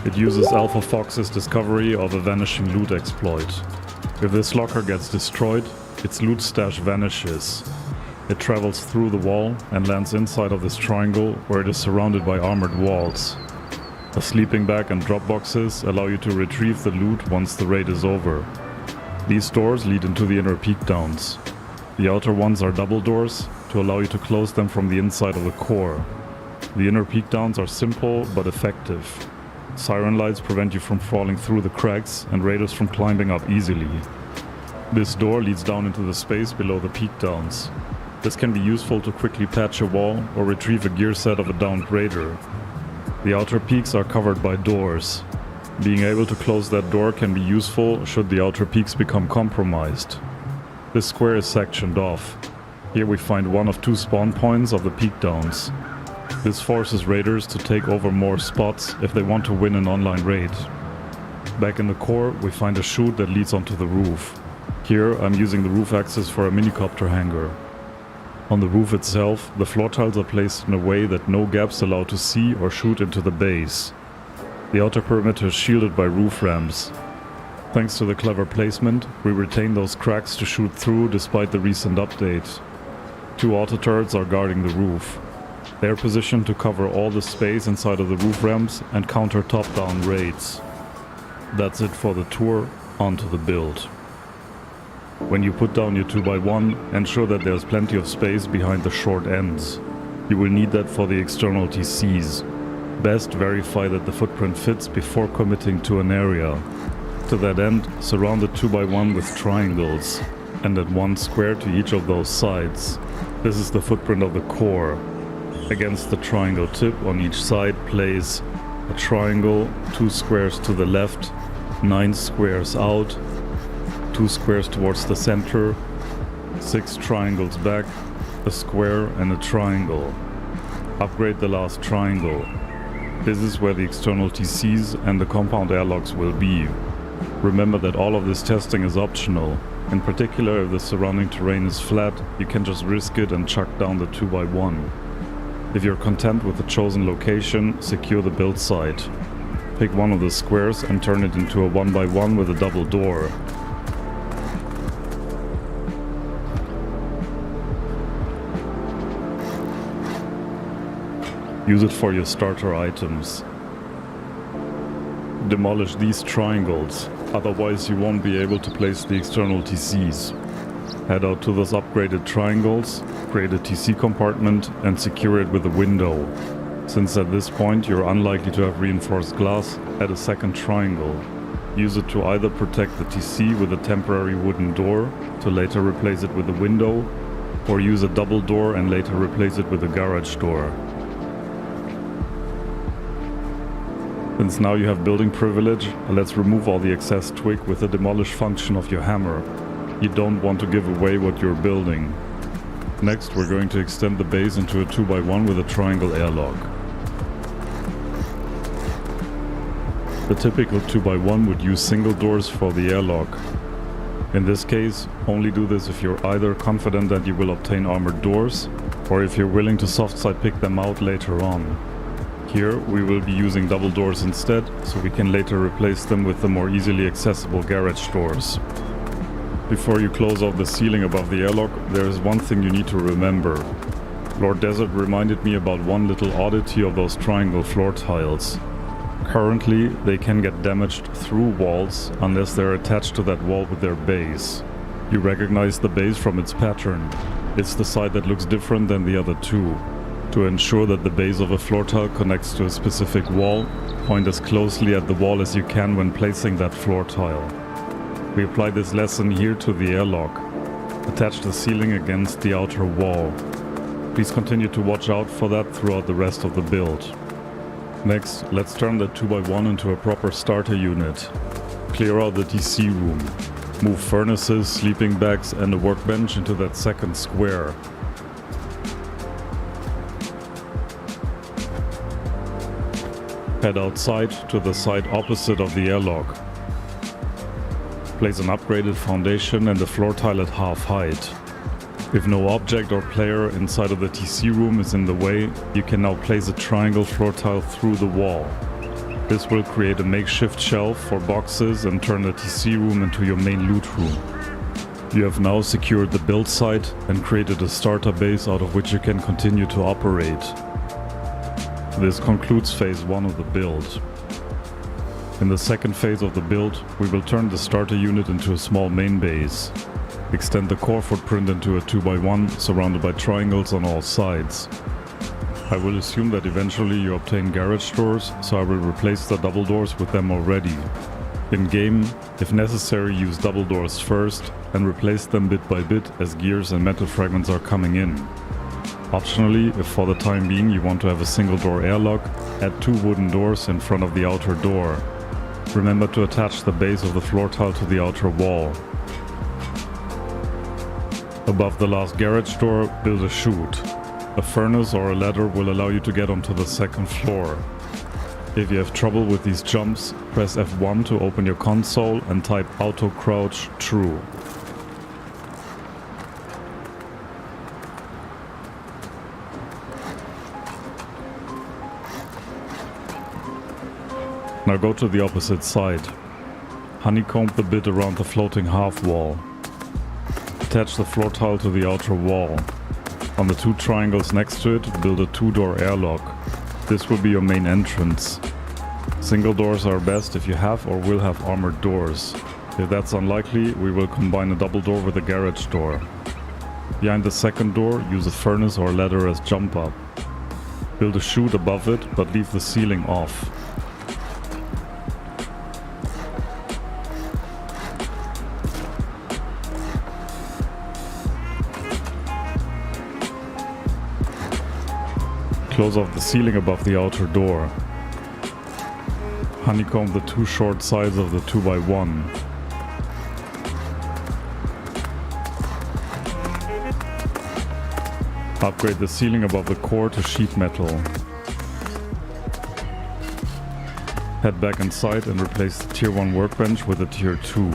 R: It uses Alpha Fox's discovery of a vanishing loot exploit. If this locker gets destroyed, its loot stash vanishes. It travels through the wall and lands inside of this triangle where it is surrounded by armored walls. A sleeping bag and drop boxes allow you to retrieve the loot once the raid is over. These doors lead into the inner peak downs. The outer ones are double doors to allow you to close them from the inside of the core. The inner peak downs are simple but effective. Siren lights prevent you from falling through the cracks and raiders from climbing up easily. This door leads down into the space below the peak downs. This can be useful to quickly patch a wall or retrieve a gear set of a downed raider. The outer peaks are covered by doors. Being able to close that door can be useful should the outer peaks become compromised. This square is sectioned off. Here we find one of 2 spawn points of the peak downs. This forces raiders to take over more spots if they want to win an online raid. Back in the core we find a chute that leads onto the roof. Here I'm using the roof access for a minicopter hangar. On the roof itself, the floor tiles are placed in a way that no gaps allow to see or shoot into the base. The outer perimeter is shielded by roof ramps. Thanks to the clever placement, we retain those cracks to shoot through despite the recent update. 2 auto turrets are guarding the roof. They are positioned to cover all the space inside of the roof ramps and counter top-down raids. That's it for the tour, onto the build. When you put down your 2x1, ensure that there's plenty of space behind the short ends. You will need that for the external TCs. Best verify that the footprint fits before committing to an area. To that end, surround the 2x1 with triangles, and add 1 square to each of those sides. This is the footprint of the core. Against the triangle tip on each side place a triangle, 2 squares to the left, 9 squares out, 2 squares towards the center, 6 triangles back, a square and a triangle. Upgrade the last triangle. This is where the external TCs and the compound airlocks will be. Remember that all of this testing is optional. In particular, if the surrounding terrain is flat, you can just risk it and chuck down the 2x1. If you're content with the chosen location, secure the build site. Pick one of the squares and turn it into a 1x1 with a double door. Use it for your starter items. Demolish these triangles, otherwise you won't be able to place the external TCs. Head out to those upgraded triangles, create a TC compartment and secure it with a window. Since at this point you're unlikely to have reinforced glass, add a second triangle. Use it to either protect the TC with a temporary wooden door, to later replace it with a window, or use a double door and later replace it with a garage door. Since now you have building privilege, let's remove all the excess twig with the demolish function of your hammer. You don't want to give away what you're building. Next, we're going to extend the base into a 2x1 with a triangle airlock. The typical 2x1 would use single doors for the airlock. In this case, only do this if you're either confident that you will obtain armored doors, or if you're willing to soft side pick them out later on. Here, we will be using double doors instead, so we can later replace them with the more easily accessible garage doors. Before you close off the ceiling above the airlock, there is one thing you need to remember. Lord Desert reminded me about one little oddity of those triangle floor tiles. Currently, they can get damaged through walls unless they're attached to that wall with their base. You recognize the base from its pattern. It's the side that looks different than the other two. To ensure that the base of a floor tile connects to a specific wall, point as closely at the wall as you can when placing that floor tile. We apply this lesson here to the airlock. Attach the ceiling against the outer wall. Please continue to watch out for that throughout the rest of the build. Next, let's turn the 2x1 into a proper starter unit. Clear out the TC room. Move furnaces, sleeping bags and a workbench into that second square. Head outside to the side opposite of the airlock. Place an upgraded foundation and a floor tile at half height. If no object or player inside of the TC room is in the way, you can now place a triangle floor tile through the wall. This will create a makeshift shelf for boxes and turn the TC room into your main loot room. You have now secured the build site and created a starter base out of which you can continue to operate. This concludes phase 1 of the build. In the second phase of the build, we will turn the starter unit into a small main base. Extend the core footprint into a 2x1 surrounded by triangles on all sides. I will assume that eventually you obtain garage doors, so I will replace the double doors with them already. In game, if necessary, use double doors first and replace them bit by bit as gears and metal fragments are coming in. Optionally, if for the time being you want to have a single door airlock, add 2 wooden doors in front of the outer door. Remember to attach the base of the floor tile to the outer wall. Above the last garage door, build a chute. A furnace or a ladder will allow you to get onto the second floor. If you have trouble with these jumps, press F1 to open your console and type auto crouch true. Now go to the opposite side. Honeycomb the bit around the floating half wall. Attach the floor tile to the outer wall. On the 2 triangles next to it, build a 2-door airlock. This will be your main entrance. Single doors are best if you have or will have armored doors. If that's unlikely, we will combine a double door with a garage door. Behind the second door, use a furnace or ladder as jump up. Build a chute above it, but leave the ceiling off. Close off the ceiling above the outer door. Honeycomb the two short sides of the 2x1. Upgrade the ceiling above the core to sheet metal. Head back inside and replace the tier 1 workbench with a tier 2.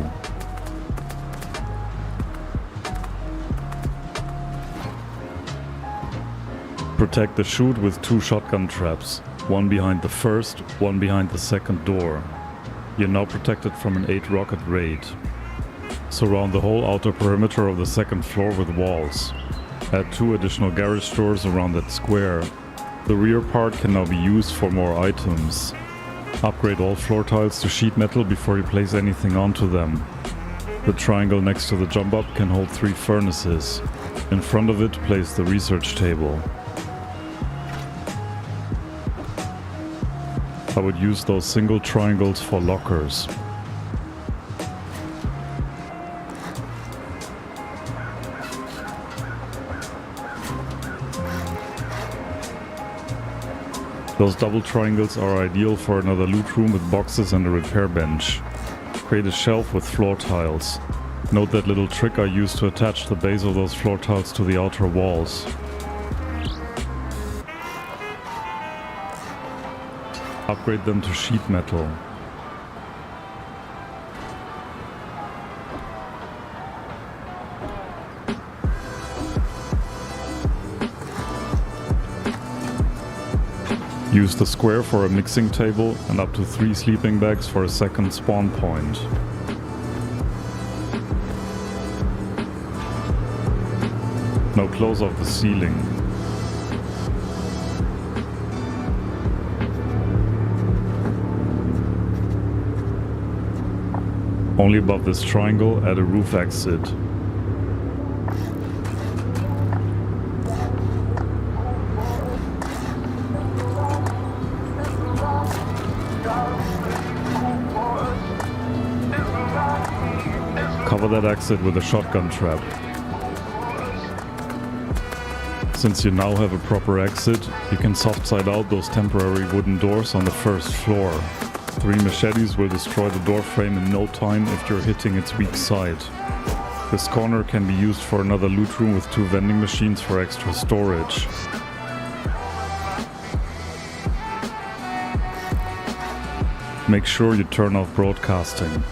R: Protect the chute with 2 shotgun traps, one behind the first, one behind the second door. You're now protected from an 8 rocket raid. Surround the whole outer perimeter of the second floor with walls. Add 2 additional garage doors around that square. The rear part can now be used for more items. Upgrade all floor tiles to sheet metal before you place anything onto them. The triangle next to the jump up can hold 3 furnaces. In front of it, place the research table. I would use those single triangles for lockers. Those double triangles are ideal for another loot room with boxes and a repair bench. Create a shelf with floor tiles. Note that little trick I used to attach the base of those floor tiles to the outer walls. Upgrade them to sheet metal. Use the square for a mixing table and up to 3 sleeping bags for a second spawn point. Now close off the ceiling. Only above this triangle, add a roof exit. Cover that exit with a shotgun trap. Since you now have a proper exit, you can soft side out those temporary wooden doors on the first floor. 3 machetes will destroy the door frame in no time if you're hitting its weak side. This corner can be used for another loot room with 2 vending machines for extra storage. Make sure you turn off broadcasting.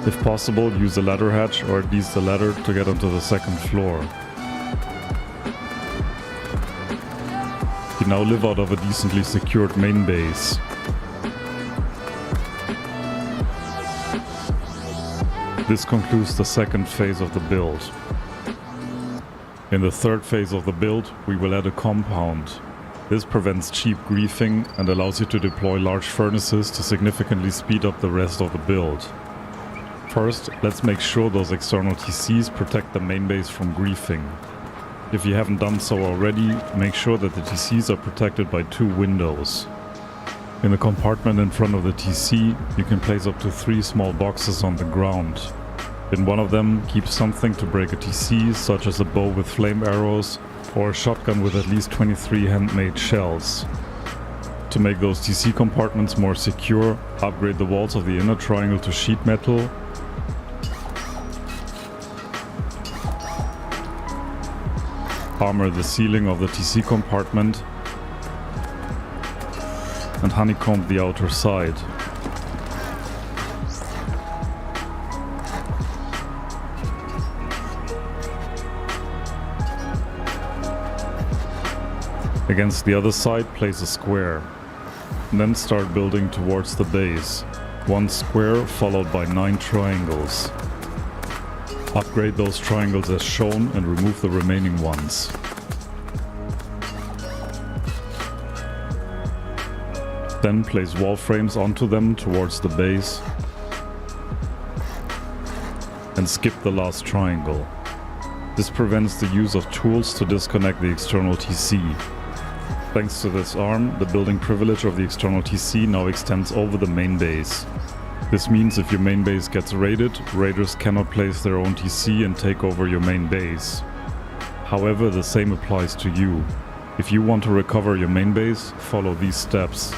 R: If possible, use a ladder hatch or at least a ladder to get onto the second floor. You now live out of a decently secured main base. This concludes the second phase of the build. In the third phase of the build, we will add a compound. This prevents cheap griefing and allows you to deploy large furnaces to significantly speed up the rest of the build. First, let's make sure those external TCs protect the main base from griefing. If you haven't done so already, make sure that the TCs are protected by 2 windows. In the compartment in front of the TC, you can place up to 3 small boxes on the ground. In one of them, keep something to break a TC, such as a bow with flame arrows, or a shotgun with at least 23 handmade shells. To make those TC compartments more secure, upgrade the walls of the inner triangle to sheet metal. Armor the ceiling of the TC compartment and honeycomb the outer side. Against the other side, place a square. And then start building towards the base. 1 square followed by 9 triangles. Upgrade those triangles as shown and remove the remaining ones. Then place wall frames onto them towards the base and skip the last triangle. This prevents the use of tools to disconnect the external TC. Thanks to this arm, the building privilege of the external TC now extends over the main base. This means if your main base gets raided, raiders cannot place their own TC and take over your main base. However, the same applies to you. If you want to recover your main base, follow these steps.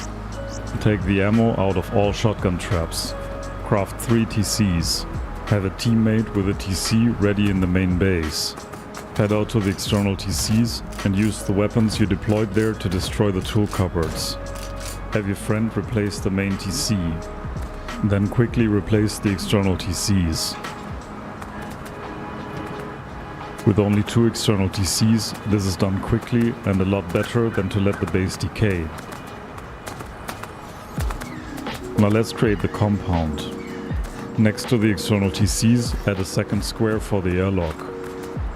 R: Take the ammo out of all shotgun traps. Craft 3 TCs. Have a teammate with a TC ready in the main base. Head out to the external TCs and use the weapons you deployed there to destroy the tool cupboards. Have your friend replace the main TC. Then quickly replace the external TCs. With only 2 external TCs, this is done quickly and a lot better than to let the base decay. Now let's create the compound. Next to the external TCs, add a second square for the airlock.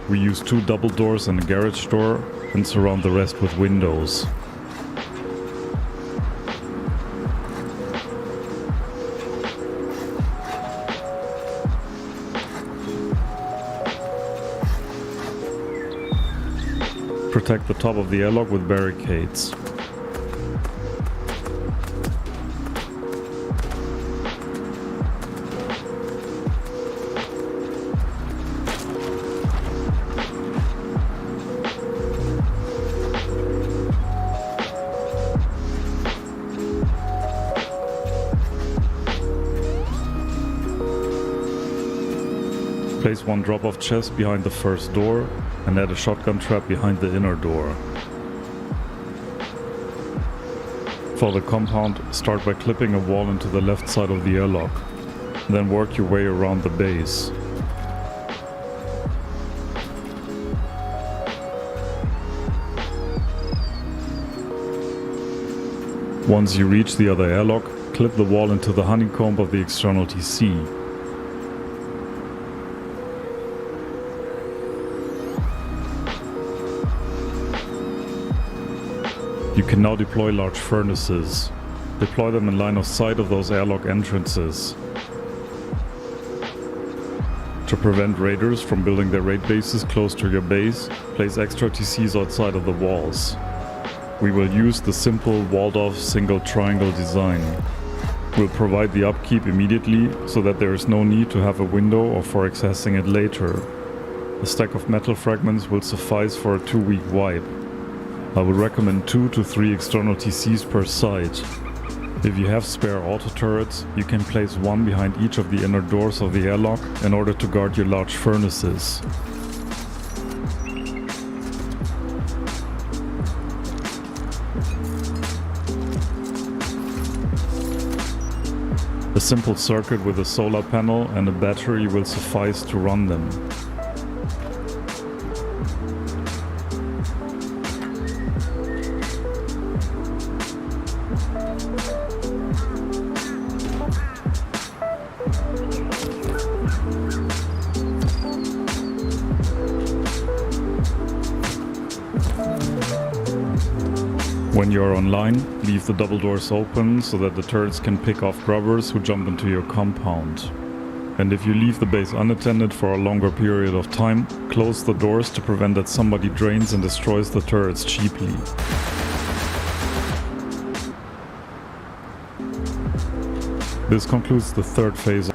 R: We use 2 double doors and a garage door and surround the rest with windows. Protect the top of the airlock with barricades. Place 1 drop-off chest behind the first door and add a shotgun trap behind the inner door. For the compound, start by clipping a wall into the left side of the airlock. Then work your way around the base. Once you reach the other airlock, clip the wall into the honeycomb of the external TC. You can now deploy large furnaces. Deploy them in line of sight of those airlock entrances. To prevent raiders from building their raid bases close to your base, place extra TCs outside of the walls. We will use the simple walled-off single triangle design. We'll provide the upkeep immediately so that there is no need to have a window or for accessing it later. A stack of metal fragments will suffice for a 2-week wipe. I would recommend 2 to 3 external TCs per site. If you have spare auto turrets, you can place 1 behind each of the inner doors of the airlock in order to guard your large furnaces. A simple circuit with a solar panel and a battery will suffice to run them. When you're online, leave the double doors open so that the turrets can pick off grubbers who jump into your compound. And if you leave the base unattended for a longer period of time, close the doors to prevent that somebody drains and destroys the turrets cheaply. This concludes the third phase.